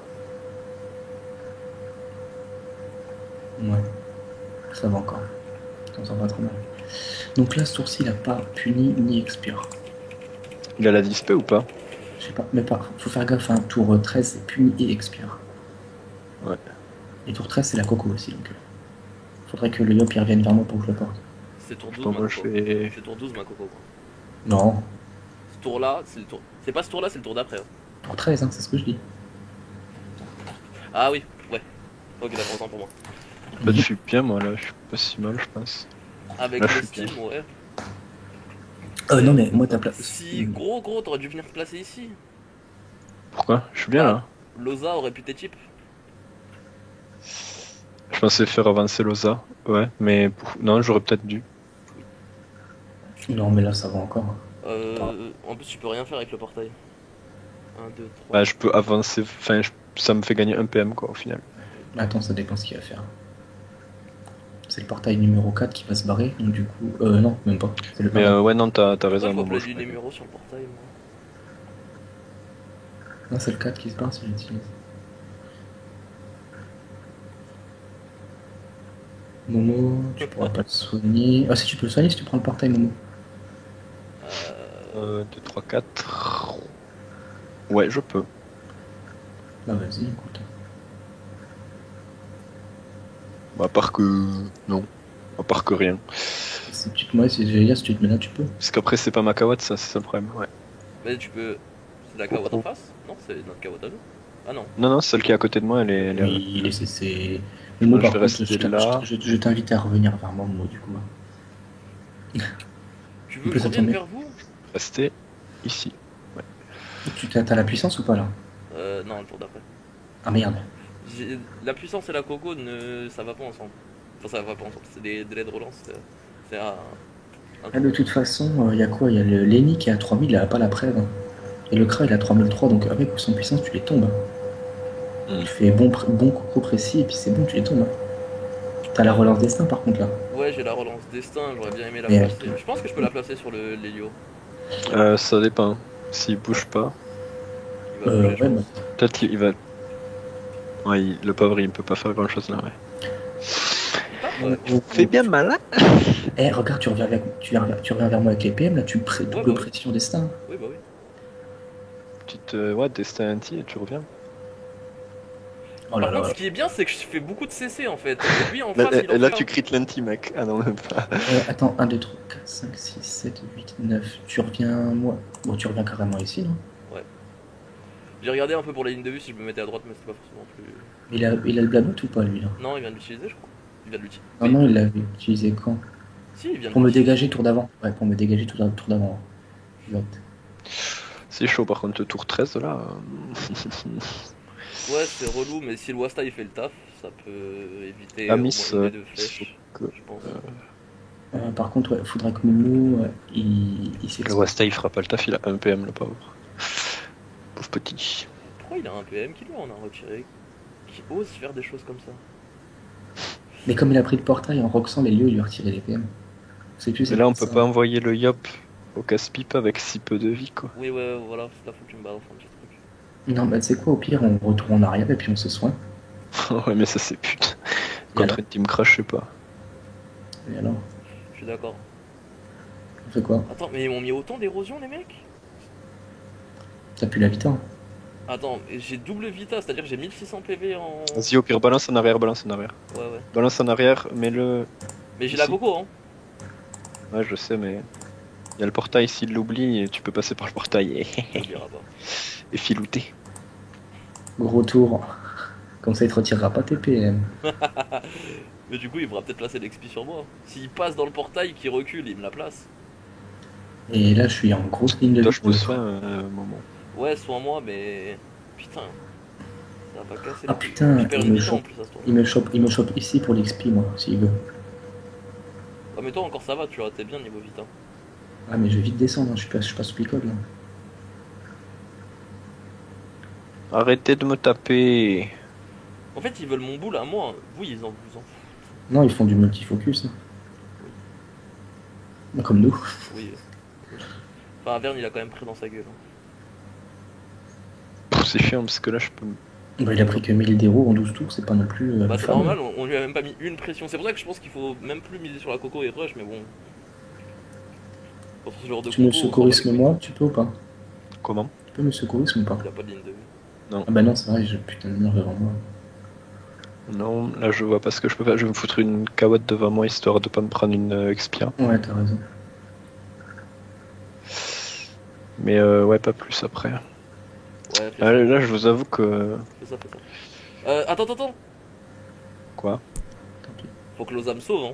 ouais, ça va encore. On s'en va trop mal. Donc là, ce tour-ci, il a pas puni ni expire. Il a la dispe ou pas? Je sais pas, mais faut faire gaffe, hein, tour 13, c'est puni et expire. Ouais. Et tour 13, c'est la coco aussi, donc faudrait que le yop il revienne vers moi pour que je le porte. C'est tour 12 Attends, ma moi, coco. je vais... C'est tour 12 ma coco. Quoi. Non, Ce tour là, c'est le tour. C'est pas ce tour là, c'est le tour d'après. Hein. tour 13, hein, c'est ce que je dis. Ah oui, ouais. Ok, d'accord, autant pour moi. En fait, je suis bien, moi, là. Je suis pas si mal, je pense. Avec Là, le je suis Steam, ouais. Non, mais moi, ta place. Si gros, t'aurais dû venir te placer ici. Pourquoi? Je suis bien, là. Loza aurait pu t'équipe. Je pensais faire avancer Loza. Ouais, mais... Non, j'aurais peut-être dû. Non, mais là, ça va encore. En plus, tu peux rien faire avec le portail. 1, 2, 3. Bah, je peux avancer... Enfin, ça me fait gagner 1 PM, quoi, au final. Attends, ça dépend ce qu'il va faire. C'est le portail numéro 4 qui va se barrer, donc du coup... non, même pas. C'est le Mais portail. ouais, non, t'as raison, Je vois Momo. du numéro sur le portail, moi. Non, c'est le 4 qui se barre si j'utilise. Momo, tu pourras pas le soigner. Ah si, tu peux le soigner si tu prends le portail, Momo. 2, 3, 4... Ouais, je peux. Bah vas-y, écoute. Bah, à part que... Non. À part que rien. Si tu te mets, si tu te mets là, tu peux. Parce qu'après, c'est pas ma Kawad, ça, c'est ça le problème, ouais. Mais tu peux. C'est la Kawad en face? Non, c'est notre Kawad à nous. Ah non. Non, non, celle qui est à côté de moi, elle est... Oui, c'est... Momo, Je par vais contre, rester là. je t'invite à revenir vers moi, Momo, du coup. Tu On veux peut que je revienne s'attendre. vers vous? Rester ici. T'as la puissance ou pas, là? Non, le tour d'après. Ah merde. La puissance et la coco, ça va pas ensemble. Enfin, ça va pas ensemble. C'est des délais de relance. C'est un Ah, de toute façon, il y a quoi? Il y a le Lenny qui est à 3000, il a pas la preuve. Et le Kra, il a 3003, donc avec ou sans puissance, tu les tombes. Tu fais bon coco précis, et puis c'est bon, tu les tombes. T'as la relance destin, par contre, là. Ouais, j'ai la relance destin, j'aurais bien aimé la Mais, placer. Je pense que je peux la placer sur l'Helio. Ça dépend. S'il bouge pas, Il va bouger, je ouais, pense. peut-être qu'il va... Ouais, le pauvre, il peut pas faire grand-chose là, ouais. Ouais. Fais bien malin. Regarde, tu reviens vers moi avec les PM, là, tu double bah oui. pression destin. Oui, bah oui. Petite... ouais, destin anti et tu reviens. Oh là Par contre, là. ce qui est bien, c'est que je fais beaucoup de CC en fait. Et lui en Là, face, il en là fait tu un. crites l'anti, mec. Ah non, même pas. Attends, 1, 2, 3, 4, 5, 6, 7, 8, 9. Tu reviens, moi. Bon, tu reviens carrément ici, non? J'ai regardé un peu pour la ligne de vue si je me mettais à droite, mais c'était pas forcément plus. Il a le blabot ou pas, lui, là? Non, il vient de l'utiliser, je crois. Il vient de l'utiliser. Non, non, il l'avait utilisé quand? Si, il vient de Pour me l'utiliser. dégager tour d'avant. Ouais, pour me dégager tour d'avant. Exact. C'est chaud par contre, le tour 13 là. Ouais, c'est relou, mais si le Wasta il fait le taf, ça peut éviter Ah, au moins Miss, une des deux flèches, que- je pense. Par contre, ouais, faudrait que Momo, il Le s'exprime. Wasta il fera pas le taf, il a 1 PM le pauvre. Pauvre petit. Pourquoi il a un PM qui lui en a retiré? Qui ose faire des choses comme ça? Mais comme il a pris le portail en roxant les lieux, il lui a retiré les PM. C'est plus. Mais là on peut pas envoyer le Yop au casse-pipe avec si peu de vie quoi. Oui, ouais, voilà, c'est la faute que tu me balances un petit truc. Non, bah tu sais quoi, au pire, on retourne en arrière et puis on se soigne. Ouais, mais ça c'est putain. Et Contre alors une team crash, je sais pas. Et alors, Je suis d'accord. on fait quoi? Attends, mais ils m'ont mis autant d'érosion les mecs? T'as plus la vita. Attends, j'ai double vita, c'est-à-dire que j'ai 1600 PV en... Vas-y, au pire, balance en arrière, balance en arrière. Ouais, ouais. Balance en arrière, mets-le. Mais j'ai Ici. la coco, hein. Ouais, je sais, mais. Il y a le portail, s'il l'oublie, et tu peux passer par le portail On l'oubliera pas. et filouter. Gros tour. Comme ça, il te retirera pas tes PM. Mais du coup, il pourra peut-être placer l'XP sur moi. S'il passe dans le portail, qu'il recule, il me la place. Et là, je suis en grosse ligne de Toi, vie je pour te le sois coup. un moment. Ouais, soit moi, mais... Putain. Ça va casser Ah les couilles. putain, Je perds il une me vita en chope. plus à ce tour. Il me chope ici pour l'XP, moi, s'il veut. Ah, mais toi encore ça va, tu vois, t'es bien niveau vita. Ah, mais je vais vite descendre, hein, je suis pas sous picole là. Arrêtez de me taper. En fait, ils veulent mon boule à moi. Vous, ils en vous en foutent. Non, ils font du multifocus. Hein. Comme nous. Oui. Enfin, Verne, il a quand même pris dans sa gueule. Hein. Pff, c'est chiant parce que là, je peux. Bah, il a pris que 1000 d'héros en 12 tours, c'est pas non plus. Bah, c'est fameux. normal, on lui a même pas mis une pression. C'est pour ça que je pense qu'il faut même plus miser sur la coco et rush, mais bon. Pour ce genre de Tu me compo, on s'en bat les secourismes couilles. moi, tu peux ou pas? Comment? Tu peux me secourisme ou pas? Il a pas de ligne de vue. Ah bah non, c'est vrai, j'ai putain de mur devant moi. Non, là, je vois pas ce que je peux faire. Je vais me foutre une carotte devant moi histoire de pas me prendre une expia. Ouais, t'as raison. Mais ouais, pas plus après. Ouais, fais Ah, là, je vous avoue que. ça, fais ça, fais ça. Attends. Quoi? Tant pis. Faut que Loza me sauve, hein.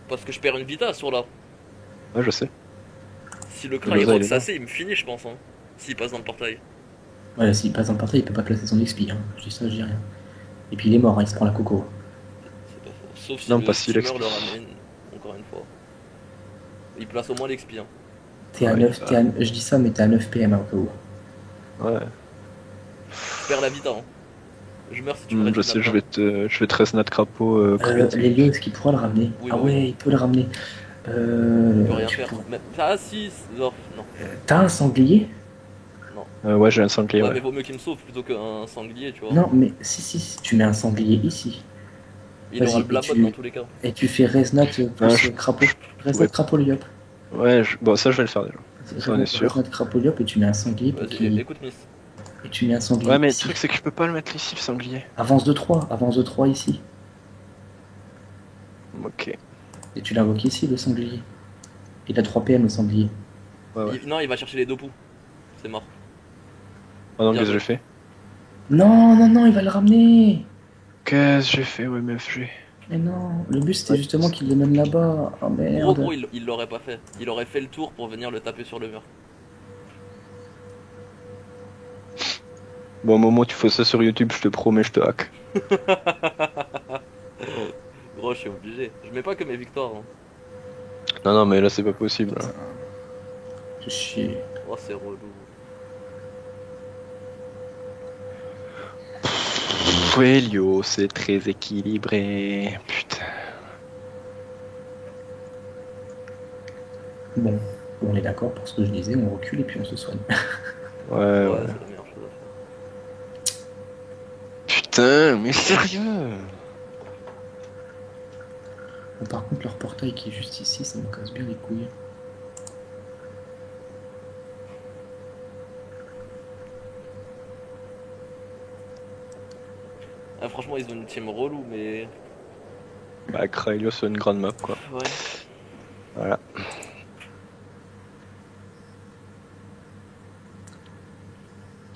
Parce que je perds une vita sur là. Ouais, je sais. Si le cra il Loza, il est rote là. assez, il me finit, je pense, hein. S'il passe dans le portail. Ouais, s'il passe en portail, il peut pas placer son XP. Hein. Je dis ça, je dis rien. Et puis il est mort, hein, il se prend la coco. C'est pas faux. Sauf si Non, le pas si steamer l'exp. le ramène, encore une fois. Il place au moins l'XP, hein. T'es à Ouais, 9, bah. je dis ça, mais t'es à 9 PM hein, au cas où. Ouais. Je perds la vita, hein. Je meurs si tu me Je réduis sais, de je vais te resnat crapaud crit. L'Hélio, est-ce qu'il pourra le ramener? Oui, Ah oui. ouais, il peut le ramener. Il peut rien Tu faire. pourrais- Mais... Ah si, non. T'as un sanglier? Ouais, j'ai un sanglier, Ouais, ouais. mais vaut mieux qu'il me sauve plutôt qu'un sanglier, tu vois. Non, mais si, tu mets un sanglier ici. Il aura Vas-y, le blabot dans tous les cas. et tu fais Resnat plus je- crapaud. Resnat ouais. crapaud liop. Ouais, bon, ça, je vais le faire déjà. Ça, on est sûr. Resnat crapaud liop et tu mets un sanglier pour Vas-y, qu'il. écoute Miss. Et tu mets un sanglier Ouais, mais le ici. truc, c'est que je peux pas le mettre ici, le sanglier. Avance de 3 ici. Ok. Et tu l'invoques ici, le sanglier. Il a 3 PM le sanglier. Ouais. Non, il va chercher les deux poux. C'est mort. Oh non, Bien qu'est-ce que joué. j'ai fait? Non, il va le ramener. Qu'est-ce que j'ai fait, ouais, MFG? Mais non, le but c'était justement qu'il le mène là-bas. Oh merde. Gros, il l'aurait pas fait. Il aurait fait le tour pour venir le taper sur le mur. Bon, Momo, tu fais ça sur YouTube, je te promets, je te hack. Gros, je suis obligé. Je mets pas que mes victoires. Hein. Non, mais là, c'est pas possible. Là. Fais chier. Oh, c'est relou. Elio, c'est très équilibré. Putain. Bon, on est d'accord pour ce que je disais, on recule et puis on se soigne. Ouais. C'est la meilleure chose à faire. Putain, mais sérieux? Bon, par contre, leur portail qui est juste ici, ça me casse bien les couilles. Ah, franchement, ils ont une team relou, mais. Bah, Krailio, c'est une grande map, quoi. Ouais. Voilà.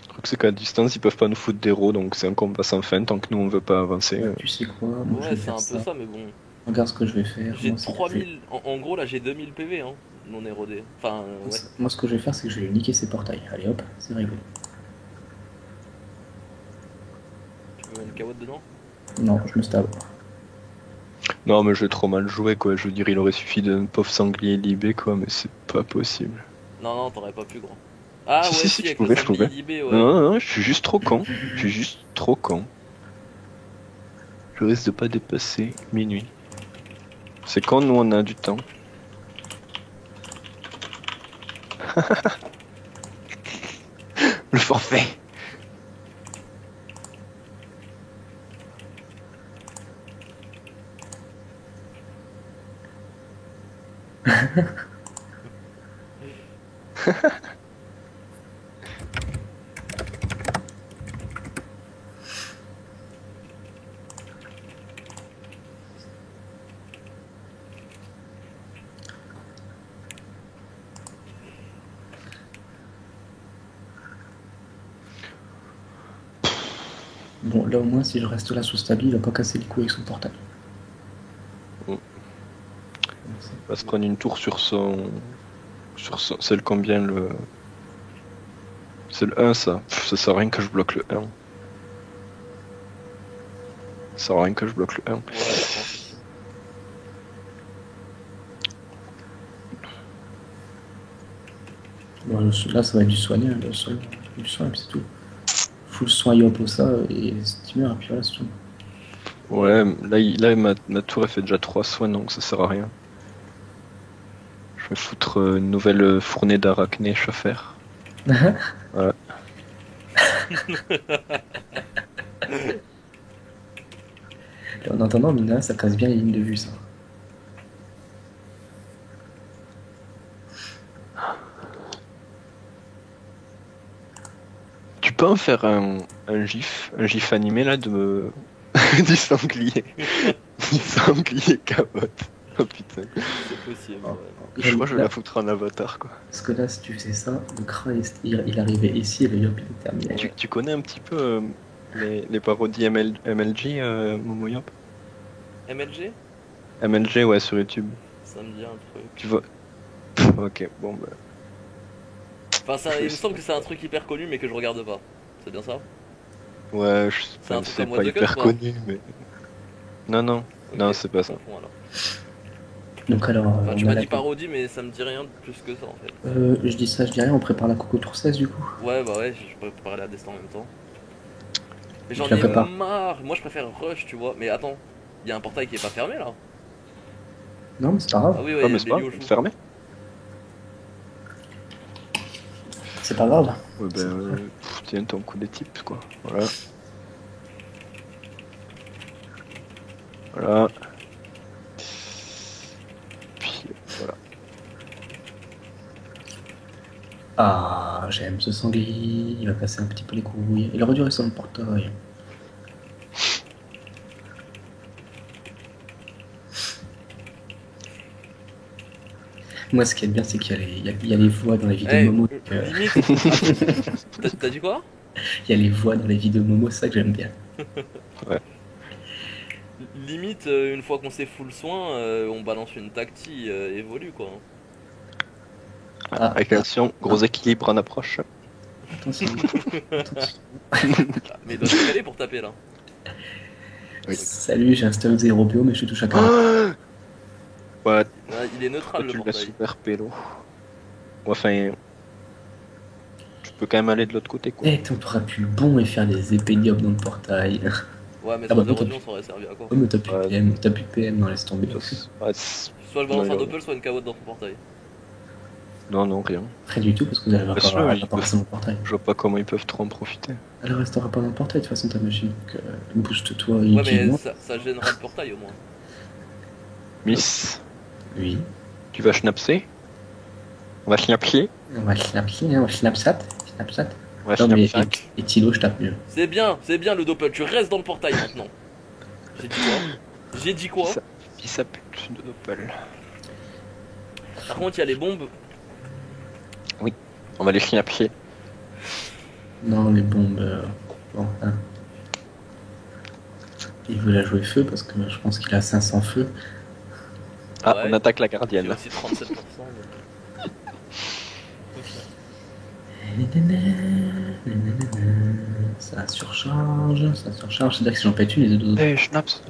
Le truc, c'est qu'à distance, ils peuvent pas nous foutre d'héros, donc c'est un combat sans fin tant que nous, on veut pas avancer. Tu sais quoi, moi, je Ouais, vais c'est un faire peu ça, mais bon. Regarde ce que je vais faire. J'ai Moi, c'est que 3000. En gros, là, j'ai 2000 PV, hein. Non érodé. Enfin, ouais. Moi, ce que je vais faire, c'est que je vais lui niquer ses portails. Allez hop, c'est réglé. Tu veux une carotte dedans? Non, je me stab. Non, mais j'ai trop mal joué, quoi. Je veux dire, il aurait suffi d'un pauvre sanglier libé, quoi, mais c'est pas possible. Non, t'aurais pas pu, gros. Ah Si, ouais, si, avec je pouvais, le je pouvais. sanglier libé, ouais. Non, je suis juste trop con. Je suis juste trop con. Je risque de pas dépasser minuit. C'est quand nous on a du temps. Le forfait. Bon, là au moins, si je reste là sous stabli, il va pas casser les couilles avec son portable. On va se prendre une tour sur son. C'est le combien le. C'est le 1 ça. Ça sert à rien que je bloque le 1. Ça sert à rien que je bloque le 1. Ouais, je pense aussi. Bon, là, ça va être du soigné, le sol. Du soin, et puis c'est tout. Full soin Yoposa et steamer, et puis voilà, c'est tout. Ouais, ma tour elle fait déjà 3 soins donc ça sert à rien. Je vais foutre une nouvelle fournée d'arachnées chauffeur. Voilà. Et en attendant, mine de rien, ça casse bien les lignes de vue, ça. Tu peux en faire un gif animé là de du sanglier. Du sanglier capote. Oh putain. C'est possible. Ah. Ouais. Je crois que je vais la foutre en avatar quoi. Parce que là, si tu faisais ça, le Kra, il arrivait ici et le Yop, il est terminé. Ouais. Tu connais un petit peu les parodies MLG, Momoyop? MLG? MLG, ouais, sur YouTube. Ça me dit un truc. Tu vois. Ok, bon bah. Enfin, il me semble que c'est un truc hyper connu mais que je regarde pas. C'est bien ça? Ouais, C'est un truc c'est comme pas What the hyper Cut, connu, mais. Non, Ok, non, c'est pas ça. je confonds, alors. Donc alors, Enfin, tu on a m'as la... dit parodie mais ça me dit rien de plus que ça en fait. je dis ça, je dis rien, on prépare la Coco Tour 16 du coup. Ouais, bah ouais, je peux préparer la destin en même temps. Mais j'en Je la ai prépare. marre. Moi je préfère Rush, tu vois. Mais attends, il y a un portail qui est pas fermé là. Non, mais c'est pas grave. Ah oui, Ah, ouais, mais c'est pas Lelio joue. fermé. C'est pas grave. Ouais, ben, tiens ton coup des types quoi. Voilà. Voilà. Puis voilà. Ah, j'aime ce sanglier. Il va casser un petit peu les couilles. Il aurait dû rester dans le portail. Moi, ce qui est bien, c'est qu'il y a il y a les voix dans les vidéos Eh, Momo. limite. T'as dit quoi? Il y a les voix dans les vidéos Momo, c'est ça que j'aime bien. Limite, une fois qu'on s'est full soin, on balance une tacti évolue quoi. Ah, Attention, gros équilibre en approche. attention. Attention. Mais il doit se caler pour taper là. Oui. Salut, j'ai un stuff 0 bio, mais je touche à 40. Ouais, Ah, il est neutral le tu le laisses portail. super pélo. Ouais, enfin. Tu peux quand même aller de l'autre côté quoi. Eh, t'aurais pu bon et faire des épées diop dans le portail. Ouais, mais Ah sans bah, érosion ça aurait servi à quoi? Oh, mais t'as plus de Ouais. PM, t'as plus de PM, non, laisse tomber. Ouais, Soit je balance non, un doppel, soit une carotte dans ton portail. non, rien. Rien du tout, parce que vous allez Parce que, encore ils pas rester dans le portail. Je vois pas comment ils peuvent trop en profiter. Elle restera pas dans le portail, de toute façon, ta machine. Donc, booste-toi Ouais, mais inutilement. ça gênera le portail au moins. Miss, Oui. tu vas schnapser? On va schnapser? On va snapsat, on va snapsat. Snapsat. On va Non, mais schnapser. et Tilo, je tape mieux. C'est bien le doppel, tu restes dans le portail maintenant. J'ai dit quoi? J'ai dit quoi? Qui s'appelle de Doppel. Par contre, il y a les bombes. On va les schnapser. Non, les bombes. Bon, hein. Il veut la jouer feu parce que je pense qu'il a 500 feux. Ah, Ouais. on attaque la Il y a gardienne. aussi 37%. Ça surcharge, c'est-à-dire que si j'en pète une, les deux. Les schnaps.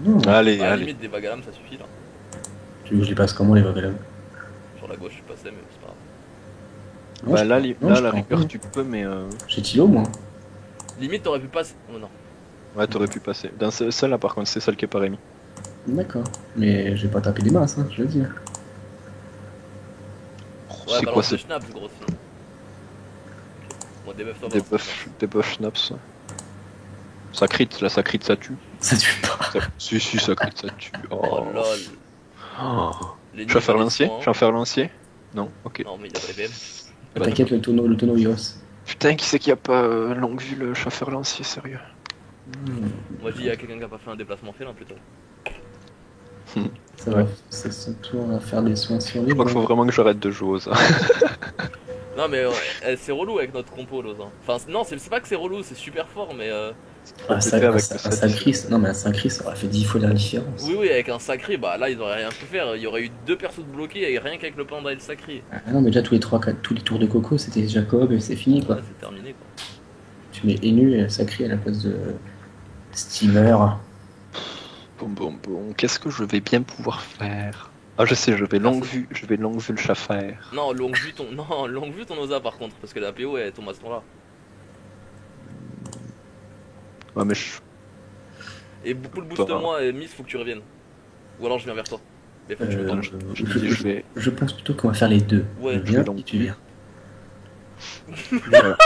Non, Allez, À la allez. limite, des vagues à l'âme, ça suffit là. tu veux que je les passe comment les vagues Sur la gauche, je suis passé, mais c'est pas grave. Bah là, là, la peux rigueur, en tu peux, mais. J'ai Tilo, moi. Limite, t'aurais pu passer. Oh non. Ouais, t'aurais pu passer. Dans celle-là, par contre, c'est celle qui est pas Rémi. D'accord. Mais j'ai pas tapé des masses, hein, je le dis. Ouais, C'est quoi balance ce le schnapp, gros, sinon. Moi, débuff-toi, des balance. buffs schnaps? Ça crit, là, ça crit, ça tue. Ça tue pas. Si, ça crit, ça tue. Oh Oh. lol. Oh. Les Je vais faire nids, lancier? ils sont, Je vais faire lancier? Non, ok. Non, mais il a pas les BM. Bah, T'inquiète, le tonneau Ios. Putain, qui c'est qu'il y a pas longue vue le chauffeur lancier, sérieux? Moi, je dis, il y a quelqu'un qui a pas fait un déplacement félin plutôt. Ça va, c'est son tour à faire des soins sur lui. Je crois qu'il faut vraiment que j'arrête de jouer aux arts. Non mais c'est relou avec notre compo Loza. Enfin non c'est pas que c'est relou, c'est super fort mais Un Peut-être avec sacré, non mais un sacré, ça aurait fait 10 fois la différence. oui avec un sacré bah là ils auraient rien pu faire. Il y aurait eu deux persos de bloqués et rien qu'avec le panda et le sacré. Ah non, mais déjà tous les 3, tous les tours de coco, c'était Jacob et c'est fini quoi. Là c'est terminé quoi. Tu mets Enu et sacré à la place de Steamer. Bon, qu'est-ce que je vais bien pouvoir faire? Ah, je sais, je vais longue vue le chat faire. Non longue vue ton non longue vue ton Oza par contre parce que la PO elle tombe à ce temps là. Ouais, mais Et beaucoup le boost moi et Miss faut que tu reviennes. Ou alors je viens vers toi. Mais faut que tu me tentes. Je pense plutôt qu'on va faire les deux. Ouais. Je viens et tu viens. Voilà.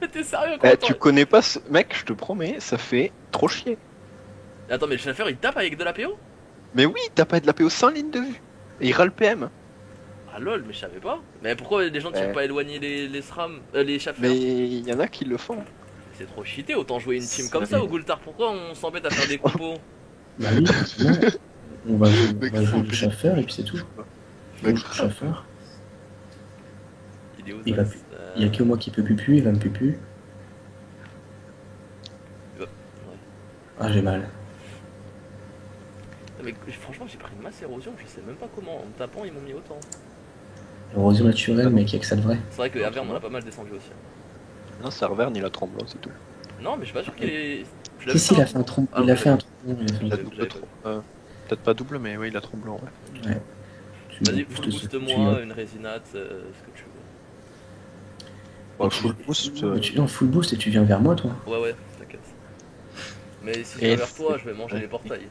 Mais t'es sérieux quoi Tu connais pas ce mec, je te promets, ça fait trop chier. Attends mais le chauffeur il tape avec de la PO? Mais oui, t'as pas de la PO sans ligne de vue. Et il râle PM. Ah lol mais je savais pas. Mais pourquoi les gens ne sont pas éloignés les SRAM, les chauffeurs? Mais il y en a qui le font. C'est trop cheaté, autant jouer une team comme ça au Goultard, pourquoi on s'embête à faire des compos? Bah oui, non. On va jouer le chauffeur et puis c'est tout. Le chauffeur. Il est où Il va plus. Il y a que moi qui peut pupu, il va me pupu. Ouais. Ah j'ai mal. Mais franchement j'ai pris une masse érosion, je sais même pas comment, en me tapant ils m'ont mis autant. Érosion naturelle, mais qu'il y a que ça de vrai. C'est vrai que Averne on a pas mal descendu aussi. Non, c'est Arverne, il a tremblant, c'est tout. Non mais je suis pas sûr qu'il est... Si, il a fait un trompe. Ah, Il a fait un trompe. Il a double peut-être pas double, mais oui, il a tremblant, ouais. Ouais. Vas-y, full boost moi, une résinate, ce que tu veux. Ouais, full boost. Non, full boost et tu viens vers moi toi. Ouais, t'inquiète. Mais si je viens vers toi, je vais manger les portails.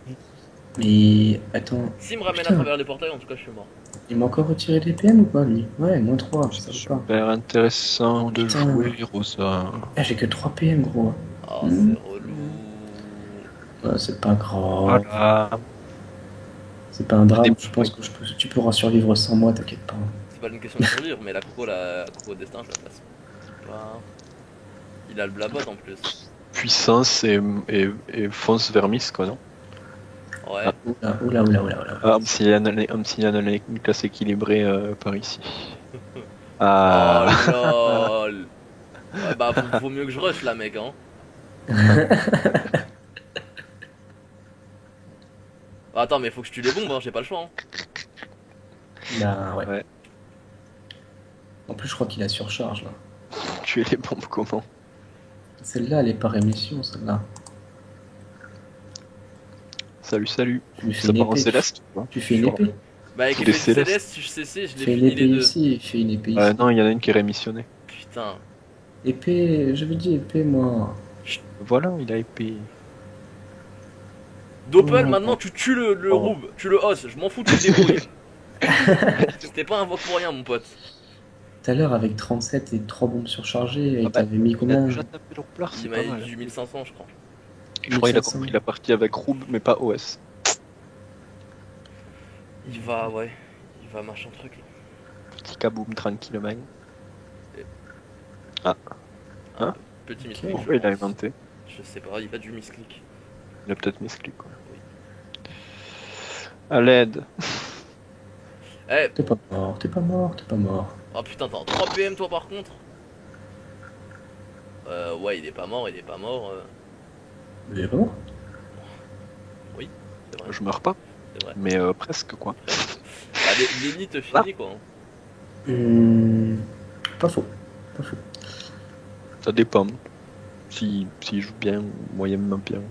Mais attends. S'il me ramène à travers les portails, en tout cas je suis mort. Il m'a encore retiré des PM ou pas lui? Ouais, moins 3, je sais pas. Super intéressant de Putain. jouer, Rosa. Ah, j'ai que 3 PM gros. Oh c'est relou. C'est pas grave. Voilà. C'est pas un drame, je pense que tu pourras survivre sans moi, t'inquiète pas. C'est pas une question de survivre, mais la Coco destin, je la place. C'est pas... Il a le blabot en plus. Puissance et fonce vers Miss, quoi, non? Ouais. Oula. Un petit analyse une classe équilibrée par ici. Oh lol. Bah vaut mieux que je rush là mec hein. Attends mais faut que je tue les bombes hein, j'ai pas le choix hein. Bah ouais. En plus je crois qu'il a surcharge là. Tuer les bombes comment? Celle-là elle est par émission celle-là. Salut. Tu fais Ça une part en épée. céleste? Tu fais une épée. Bah avec Les les céleste célestes. si je cessais je l'ai Fais une fini épée les deux. ici, fais une épée ici. Non, il y en a une qui est rémissionnée. Putain. Épée, je veux dire épée moi. Voilà, il a épée. Doppel maintenant tu tues le roube, tu le os, je m'en fous tu te débrouilles. C'était pas un vote pour rien mon pote. Tout à l'heure avec 37 et 3 bombes surchargées, et bah, t'avais mis Il a combien? déjà tapé leur plard, c'est Il pas m'a mal. du 1500 je crois. Je crois qu'il a 1500. compris la partie avec Roub, mais pas OS. Il va machin truc là. Petit kaboom tranquillement. Petit Ok. misclick. Pourquoi il a inventé? Je sais pas, il va du misclick. Il a peut-être misclick, quoi. À l'aide. Eh T'es pas mort. oh putain t'as un 3 PM toi par contre. Ouais il est pas mort. Il est pas mort? C'est vrai, Je meurs pas, c'est vrai. mais presque, quoi. Ah, l'élite te finit quoi. Pas faux. Ça dépend. S'il joue bien, moyennement bien.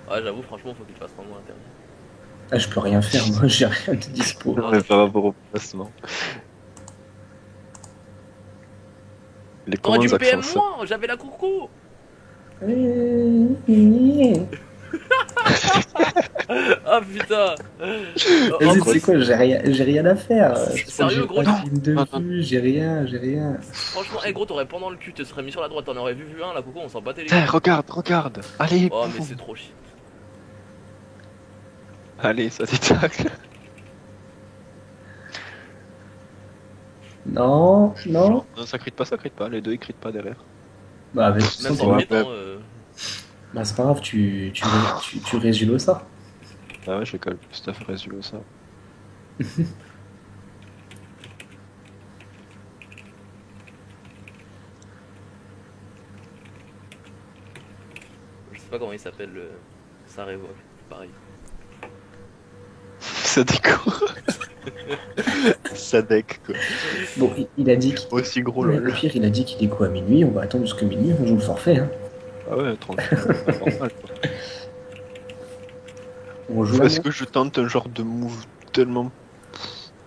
Ouais j'avoue franchement faut qu'il fasse vraiment interdit. Ah, je peux rien faire, moi j'ai rien de dispo. Non, mais par rapport au placement. Les T'aurais commandes dû me PM accent ça. moi, j'avais la courco. Ah putain. Vas-y, c'est quoi, j'ai rien à faire. Sérieux, gros, J'ai pas non. de ligne de vue, j'ai rien. Franchement, gros, t'aurais pendant le cul, te serais mis sur la droite, t'en aurais vu un, la coco, on s'en battait les Putain, couilles. regarde. Allez, Oh, boum. mais c'est trop shit. Allez, ça détacle. Non. Non, ça crit pas. Les deux ils critent pas derrière. Bah, avec Même ça, sans ouais, crit, hein, bah, c'est pas grave, tu résumes ça. Ah ouais, j'ai quand même tout à fait résolu ça. Je sais pas comment il s'appelle, ça révoque, pareil. Ça décore. Ça deck quoi. Bon, il a dit qu'il... Aussi gros Ouais, lol. le pire, il a dit qu'il est quoi à minuit, on va attendre jusqu'à minuit, on joue le forfait. Hein. Ah ouais, tranquille. Normal, quoi. On joue Est-ce que je tente un genre de move tellement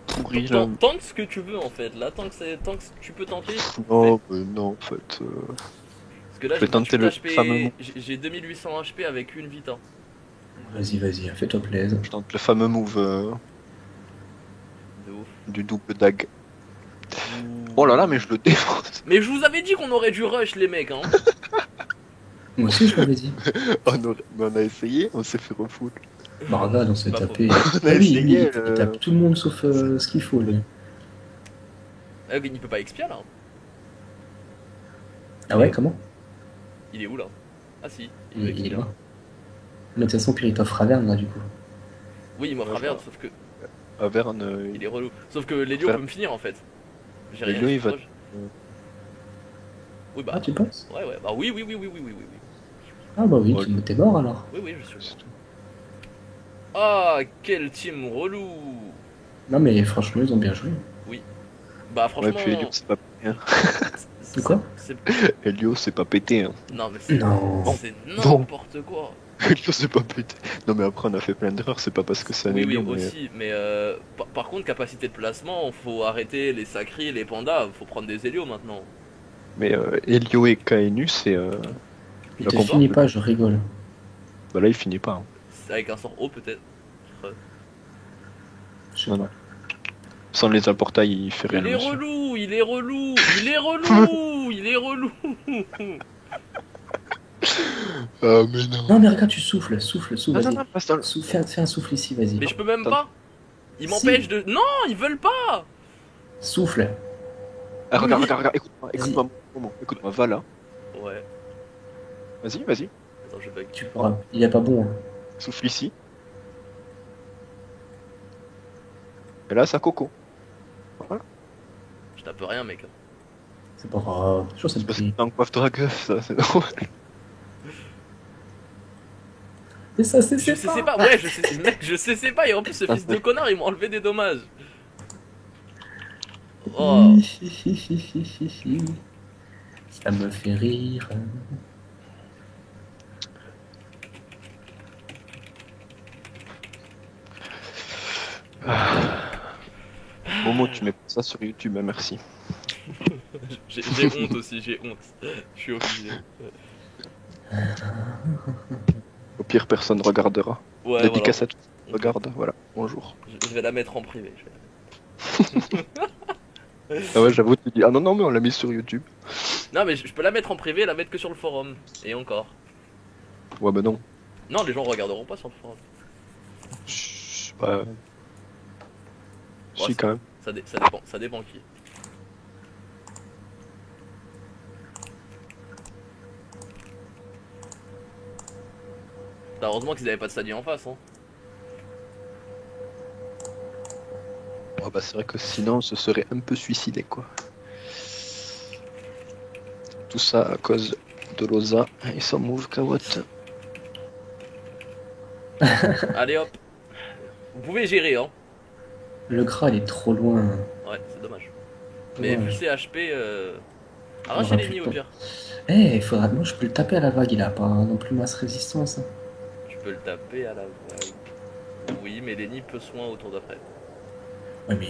pourri là? Tente ce que tu veux en fait, là tant que tu peux tenter. Non, non en fait. Parce que là je vais tenter le fameux. J'ai 2800 HP avec une vita. Vas-y, fais-toi plaisir. Je tente le fameux move De ouf. du double dag. Oh là là, mais je le défonce. Mais je vous avais dit qu'on aurait dû rush les mecs hein. Moi aussi, je l'avais dit. On a essayé, on s'est fait refouler. Bah regarde, on s'est Pas tapé. On a Ah oui, essayé, lui, il tape tout le monde sauf ce qu'il faut, lui. Il peut pas expia là. Ah ouais, comment? Il est où là? Ah si, Il est expia. là. Mais de toute façon, Pire, il t'offre Raverne, là, du coup. Oui, il m'offre Ouais, Averne, je sauf que Averne, il est relou. Sauf que l'Elio Faire- peut me finir en fait. J'ai L'Elio, rien. il va- Oui bah. Ah, tu penses? Ouais. Bah oui. Ah bah oui, Ouais. t'es mort, alors. Oui, je suis. Ah, quel team relou. Non, mais franchement, ils ont bien joué. Bah Ouais, franchement. puis Elio, c'est pas pété. Hein. C'est quoi? Elio, c'est pas pété. Hein. Non mais c'est Non. c'est n'importe quoi. Elio, c'est pas pété. Non, mais après, on a fait plein d'erreurs, c'est pas parce que c'est un Oui, Elio. mais- aussi, mais par contre, capacité de placement, faut arrêter les sacris, les pandas, faut prendre des hélios maintenant. Mais Elio et Kainu, c'est. Il La te compo- finit pas, je rigole. Bah là, il finit pas. Hein. C'est avec un sort haut peut-être. Je sais Non, pas. non. Sans les apportails, il fait rien. Il est monsieur. relou, il est relou. Ah, mais non. Non, mais regarde, tu souffles, Non, vas-y. non, passe dans le. Fais un souffle ici, vas-y. Mais je peux même pas. Ils Si. m'empêchent de. Non, ils veulent pas. Souffle. Ah, regarde, Vas-y. écoute-moi, va là. Ouais. Vas-y. Attends, je bug. Tu pourras. Il est pas bon. Hein. Souffle ici. Et là, ça coco. Voilà. Je tape rien, mec. C'est pas grave. Toujours cette Parce que prix. t'es en coiffe dragueuf, ça, c'est normal. C'est ça, c'est Je sais pas, ouais, mec, je sais pas, et en plus ce fils de connard il m'a enlevé des dommages. Oh. Ça me fait rire. Momo, tu mets pas ça sur YouTube, hein, merci. J'ai honte aussi, j'ai honte. Je suis obligé. Au pire, personne regardera. Ouais, Dédicace voilà. à tous. Regarde, voilà, bonjour. Je vais la mettre en privé. Ah ouais, j'avoue, tu dis, ah non, mais on l'a mis sur YouTube. Non, mais je peux la mettre en privé et la mettre que sur le forum. Et encore. Ouais, bah non. Non, les gens regarderont pas sur le forum. Chut, bah. Si, Ouais, quand même. Ça dépend qui. Bah, heureusement qu'ils avaient pas de stadier en face, hein. Ouais, bah c'est vrai que sinon, on se serait un peu suicidé, quoi. Tout ça à cause de Loza et son move Kawat. Allez hop. Vous pouvez gérer, hein. Le gras, il est trop loin. Ouais, c'est dommage. Mais vu Dommage. ses HP, arrachez aura les plus nids de au temps. pire. Eh, faudra... moi je peux le taper à la vague, il a pas non plus masse résistance. Hein. Tu peux le taper à la vague. Oui, mais les nids peu soin autour d'après. Ouais, mais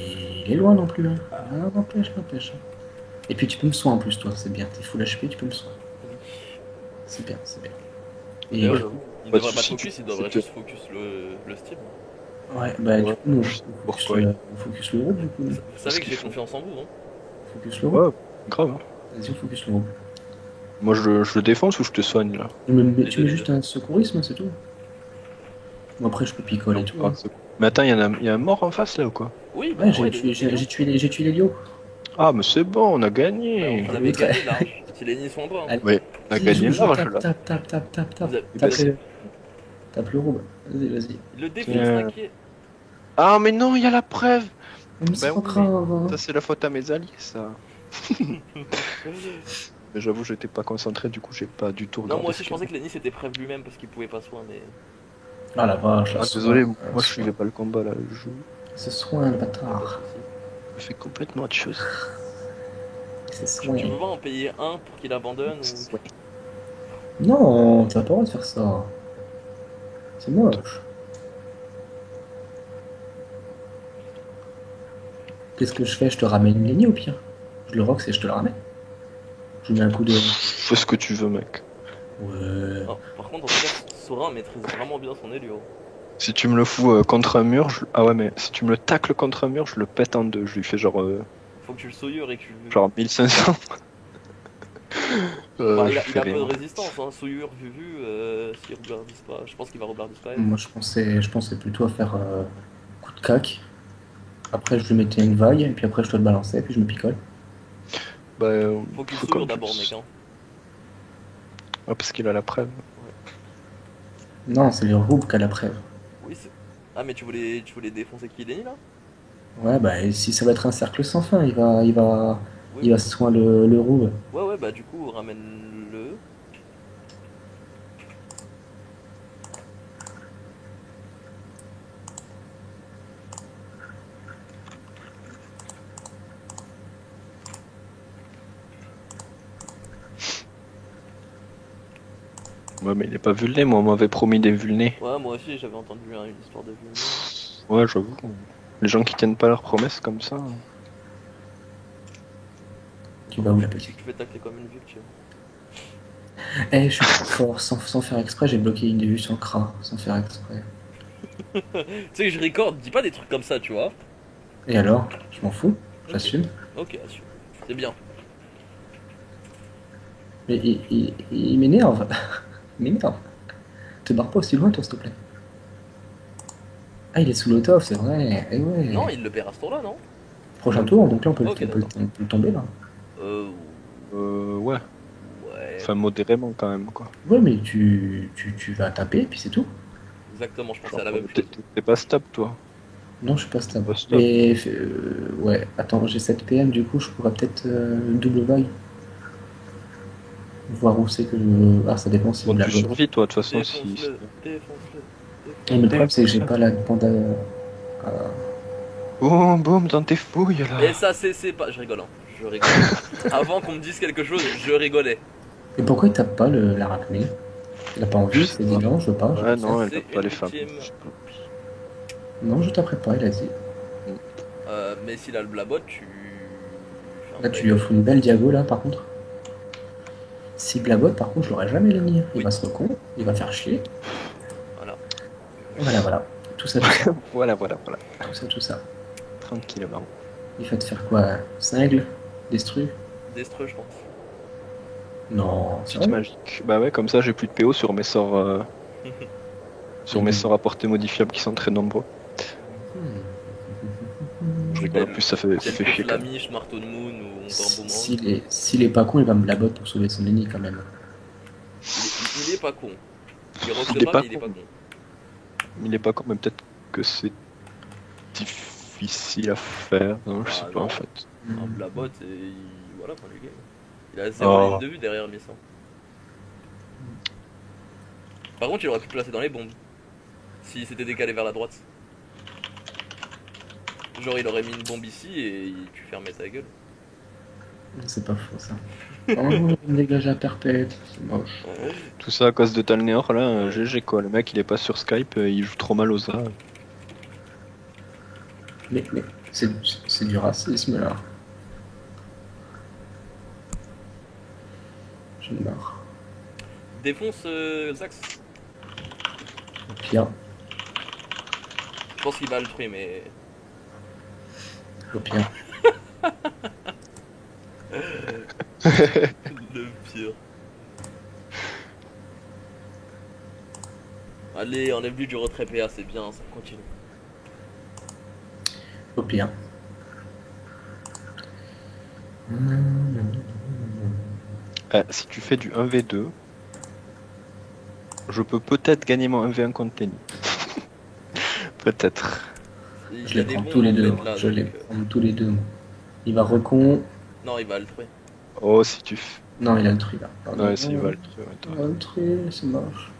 il est loin non plus. Hein. Ah, n'empêche. Et puis tu peux me soigner en plus, toi, c'est bien. T'es full HP, tu peux me soigner. C'est bien. Et D'ailleurs, il Pas de devrait pas soucis, focus, il devrait c'est juste focus le Steam. ouais, bah du Ouais, coup, nous, je sais on pourquoi. focus le groupe du coup. Vous Parce savez que qu'il j'ai faut. confiance en vous, hein. Focus le groupe. Ouais, grave. Hein. Vas-y, on focus le groupe. Moi, je le défonce ou je te soigne, là? Tu mets Les deux. juste un secourisme, c'est tout. Bon, après, je peux picoler et tout. Hein. Mais attends, il y a un mort en face, là, ou quoi? Oui, bah Ouais, ouais, j'ai tué les Lio. Ah, mais c'est bon, on a gagné. Vous avez gagné là. Si les nids sont bons. Hein. Allez. Ouais, on a gagné Joue, large, là. tape. Vous avez- Tape le roube. Vas-y. Le défi, Tiens. t'inquiète. Ah, mais non, il y a la preuve. Mais c'est Ben pas oui, grave. Hein. Ça, c'est la faute à mes alliés, ça. Mais j'avoue, j'étais pas concentré, du coup, j'ai pas du tout Non, regardé. moi aussi je pensais que Lenny c'était prévu lui-même parce qu'il pouvait pas soin, mais. Ah la vache, Ah, désolé, moi je suivais pas le combat là. Ce soin, le Pas de bâtard. soucis. Je fais complètement autre chose. C'est Tu soin. veux pas en payer un pour qu'il abandonne ou. Ouais. Non, t'as pas le droit de faire ça. C'est moche. Qu'est-ce que je fais? Je te ramène une lignée au pire. Je le rox et je te la ramène. Je mets un coup de. Fais ce que tu veux, mec. Ouais. Oh, par contre, en tout cas, Sora maîtrise vraiment bien son Helio. Si tu me le fous contre un mur, ah ouais, mais si tu me le tacles contre un mur, je le pète en deux. Je lui fais Faut que tu le souillures et que tu. genre 1500. Bah, il je a fais peu de rien. résistance, hein. Souillure, vu, s'il reblardise pas. Je pense qu'il va reblardiser quand même. Moi je pensais plutôt à faire coup de cac. Après je lui mettais une vague, et puis après je te le balançais, puis je me picole. Bah, Faut qu'il faut souillure comme d'abord, plus. mec. Hein. Ah, parce qu'il a la preuve. Non, c'est le rouble qui a la preuve. Oui, c'est. Ah, mais tu voulais défoncer qui, Lenny là? Ouais, bah et si ça va être un cercle sans fin, Oui, il va oui. soin le rouble. Ouais, ouais, bah du coup, ramène-le. Ouais, mais il est pas vulné, moi on m'avait promis des vulnés. Ouais, moi aussi, j'avais entendu hein, une histoire de vue. Ouais, j'avoue. Les gens qui tiennent pas leurs promesses comme ça. Tu vas où la petite? Tu fais tacler comme une victime. Eh, je suis trop fort, sans faire exprès, j'ai bloqué une vue sur le Kra, sans faire exprès. Tu sais que je record, dis pas des trucs comme ça, tu vois. Et alors? Je m'en fous, Ok. j'assume. Ok, assume. C'est bien. Mais il m'énerve. Il m'énerve. Te barre pas aussi loin, toi, s'il te plaît. Ah, il est sous l'autof, c'est vrai. Eh ouais. Non, il le perd à ce tour-là, non? Prochain tour, donc là, on peut, Ok, on peut d'accord. le tomber, là. Ouais. Ouais. Enfin, modérément quand même, quoi. Ouais, mais tu vas taper, puis c'est tout. Exactement, je pensais Genre, à la même chose. t'es pas stable, toi. Non, je suis pas stable. Pas stable. Mais, ouais, attends, j'ai 7 PM, du coup, je pourrais peut-être double vague. Voir où c'est que je... Ah, ça dépend si Bon, vous la tu bloquez. survis, toi, de toute façon, Défonce-le, défonce-le. Mais le problème, c'est que j'ai pas la bande à- Boum, boum, dans tes fouilles, là. Et ça, c'est pas. Je rigole, hein. Je rigole. Avant qu'on me dise quelque chose, je rigolais. Et pourquoi il tape pas l'arachné? Il a pas envie, il s'est dit non, je veux pas. Ouais, non, elle C'est tape pas une les femmes. victime. Non, je taperai pas, il a dit. Mais s'il a le blabot, tu. fais un Là, tu break. lui offres une belle diago, là, par contre. Si Blabot, par contre, je l'aurais jamais les nier. Il Oui. va se recon, il va faire chier. Voilà. Voilà, voilà. Tout ça, tout ça. Voilà. Tout ça, tout ça. Tranquillement. Il va te faire quoi? Cingle? Destru? Destreux, je pense. Non, Petite sérieux? magique. Bah ouais, comme ça, j'ai plus de PO sur mes sorts. Sur mes sorts à portée modifiables qui sont très nombreux. Je rigole, en plus, ça fait chier quand même. Flamiche, marteau de moon ou encore boomerang. S'il est pas con, il va me Blabot pour sauver son ennemi quand même. Il est pas con. Il rock Il est pas, pas mais il est con. pas con. Il est pas con, mais peut-être que c'est difficile à faire. Non, je sais pas non. en fait. Un blabot et voilà, fin du game. Il a 0 ligne de vue derrière Missa. Par contre, il aurait pu te placer dans les bombes. S'il s'était décalé vers la droite. Genre, il aurait mis une bombe ici et tu fermais ta gueule. C'est pas faux ça. Oh, il me dégage à perpète, c'est moche. Tout ça à cause de Talneor là, GG quoi. Le mec il est pas sur Skype, il joue trop mal aux A. Mais c'est du racisme là. Je me marre. Défonce Zax. Au pire, Je pense qu'il va le tuer, mais. au pire. Le pire. Allez, enlève-lui du retrait PA, c'est bien, ça continue. Au pire. Si tu fais du 1v2, je peux peut-être gagner mon 1v1 contre Lenny. Peut-être. Il Je y a les des prends bombes, tous les en deux. fait, là, Je les donc, prends tous les deux. Il va recon. Non, il va le tuer. Oh, si tu fais. Non, il a le truc là. Pardon. Ouais, s'il va le truc. Il a le truc, c'est moche.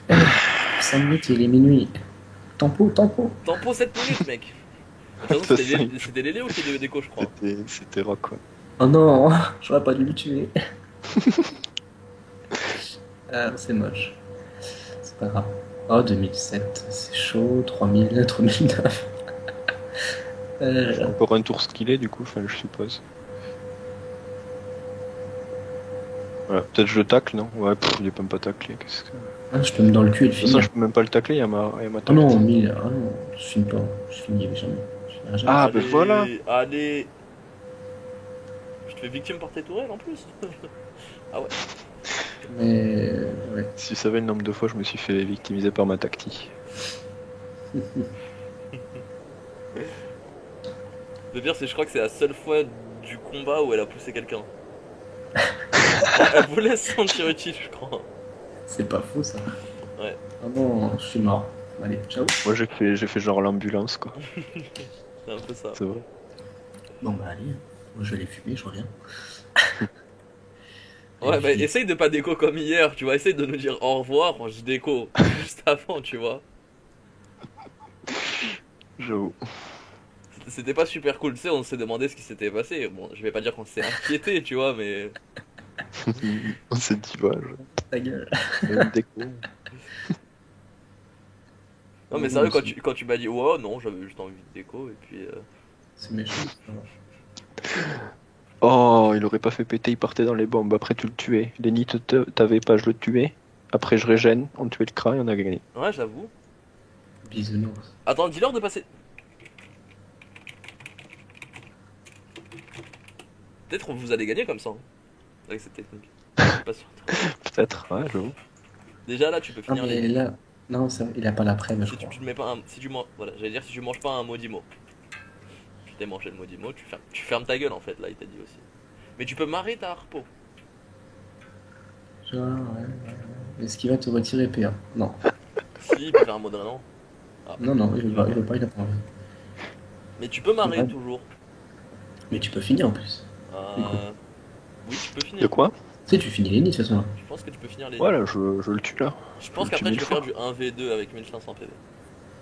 Allez, 5 minutes, il est minuit. Tempo. Tempo 7 minutes, mec. De toute façon, c'était Léléo qui est déco, je crois. C'était rock, quoi. Oh non, j'aurais pas dû le tuer. C'est moche. C'est pas grave. Oh, 2007, c'est chaud. 3000, 3009. Encore un tour skillé, du coup, enfin, je suppose. Voilà, peut-être je le tacle, non? Ouais, il est pas même pas taclé. Qu'est-ce que... Ah, je peux me dans le cul et le De toute façon, finir. je peux même pas le tacler, il y a ma Oh tacle. non, 1000. Ah non, je finis pas. Je finis jamais. Je finirai jamais. Ah, Allez, ben voilà. Allez. Je te fais victime par tes tourelles en plus. Ah ouais. Mais. Ouais. Si tu savais le nombre de fois je me suis fait victimiser par ma tactique. Le pire, c'est je crois que c'est la seule fois du combat où elle a poussé quelqu'un. Elle voulait se sentir utile, je crois. C'est pas faux ça. Ouais. Ah non, je suis mort. Allez, ciao. Moi j'ai fait genre l'ambulance, quoi. C'est un peu ça. C'est vrai. Bon bah allez, moi je vais aller fumer, je reviens. Ouais, bah essaye de pas déco comme hier, tu vois. Essaye de nous dire au revoir quand je déco juste avant, tu vois. J'avoue. C'était pas super cool, tu sais, on s'est demandé ce qui s'était passé. Bon, je vais pas dire qu'on s'est inquiété, tu vois, mais. On s'est dit, ouais, Ta gueule. une déco. Non, mais sérieux, quand tu m'as dit, ouais, non, j'avais juste envie de déco, et puis. C'est méchant. Oh, il aurait pas fait péter, il partait dans les bombes. Après, tu le tuais. Lenny t'avais pas, je le tuais. Après, je régène, on tuait le crat et on a gagné. Ouais, j'avoue. Bisounours. Attends, dis-leur de passer. Peut-être vous allez gagner comme ça, hein, avec cette technique. Je suis pas sûr. Peut-être, ouais, j'avoue. Déjà là, tu peux Non finir mais les. là, non, ça, il a pas l'après, mais je Si tu crois. ne mets pas un. Si tu manges. Voilà, j'allais dire, si tu manges pas un maudit mot. Tu t'es mangé le maudit mot, tu fermes ta gueule en fait, là, il t'a dit aussi. Mais tu peux marrer ta harpo. Genre, ouais. Est-ce qu'il va te retirer PA? Non. Si, il peut faire un mot de non. Non, il veut pas, il a pas envie. Mais tu peux marrer Ouais. toujours. Mais tu peux finir en plus. Oui, tu peux De finir. quoi? Tu sais, tu finis les nids de toute façon là. Je pense que tu peux finir les. Voilà, je le tue là. Je pense je qu'après le tu tue peux faire mille du 1v2 avec 1500 PV.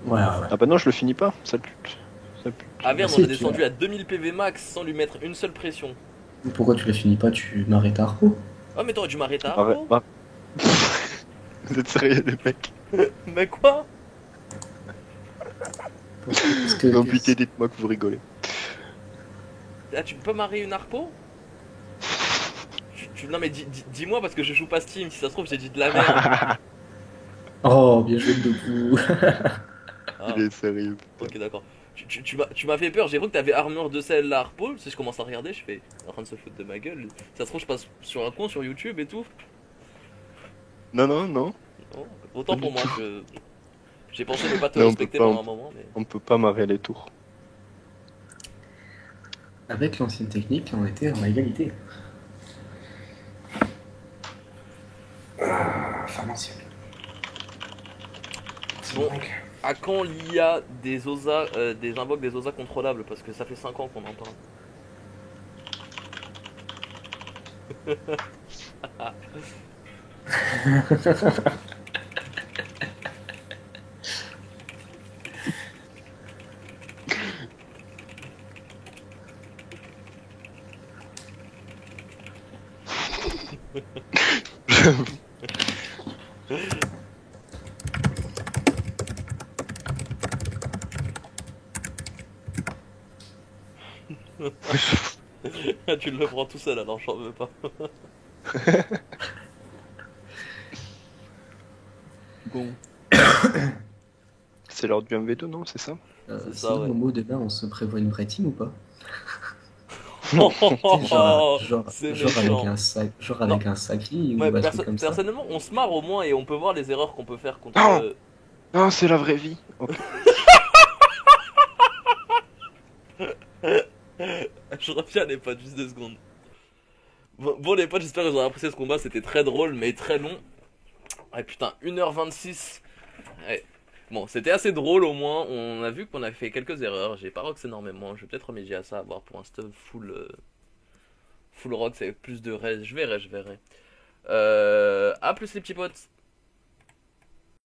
Ouais. Ah bah non, je le finis pas, ça pute. Ça pute. Ah merde, Si, on a tu descendu à 2000 PV max sans lui mettre une seule pression. Pourquoi tu le finis pas? Tu m'arrêtes à harpo? Ah, mais t'aurais dû m'arrêter ta Arrête, harpo. bah. Vous êtes sérieux, les mecs? Mais quoi? Parce que. Non, pitié, dites-moi que vous rigolez. Ah, tu peux pas marrer une harpo? Non mais dis-moi parce que je joue pas Steam, si ça se trouve j'ai dit de la merde. Oh, bien joué debout. Ah, Il est sérieux. ok d'accord. Tu m'as fait peur, j'ai cru que t'avais armure de sel la harpo, si je commence à regarder je fais en train de se foutre de ma gueule. Ça se trouve je passe sur un compte sur YouTube et tout. Non. Non, autant pour moi, j'ai pensé ne pas te Non, on respecter peut pas, pendant un moment mais. On peut pas marrer les tours. Avec l'ancienne technique, on était en égalité. Pharmacien. Bon, à quand l'IA des OSA, des invoques des OSA contrôlables? Parce que ça fait 5 ans qu'on en parle. Tu le prends tout seul alors j'en veux pas. Bon. C'est l'heure du MV2, non? C'est ça? C'est ça, Sinon, ouais. au mot demain, on se prévoit une vraie team ou pas? Oh, Genre c'est avec méchant. un sacri ou Ouais, un truc comme ça. personnellement, on se marre au moins et on peut voir les erreurs qu'on peut faire contre. Non. Non, c'est la vraie vie. Ok. Je reviens les potes, juste 2 secondes. Bon les potes, j'espère que vous aurez apprécié ce combat, c'était très drôle mais très long. Ouais putain, 1h26. Ouais. Bon, c'était assez drôle au moins. On a vu qu'on a fait quelques erreurs. J'ai pas rox énormément. Je vais peut-être remédier à ça, à voir pour un stuff full rox avec plus de res. Je verrai. À plus les petits potes.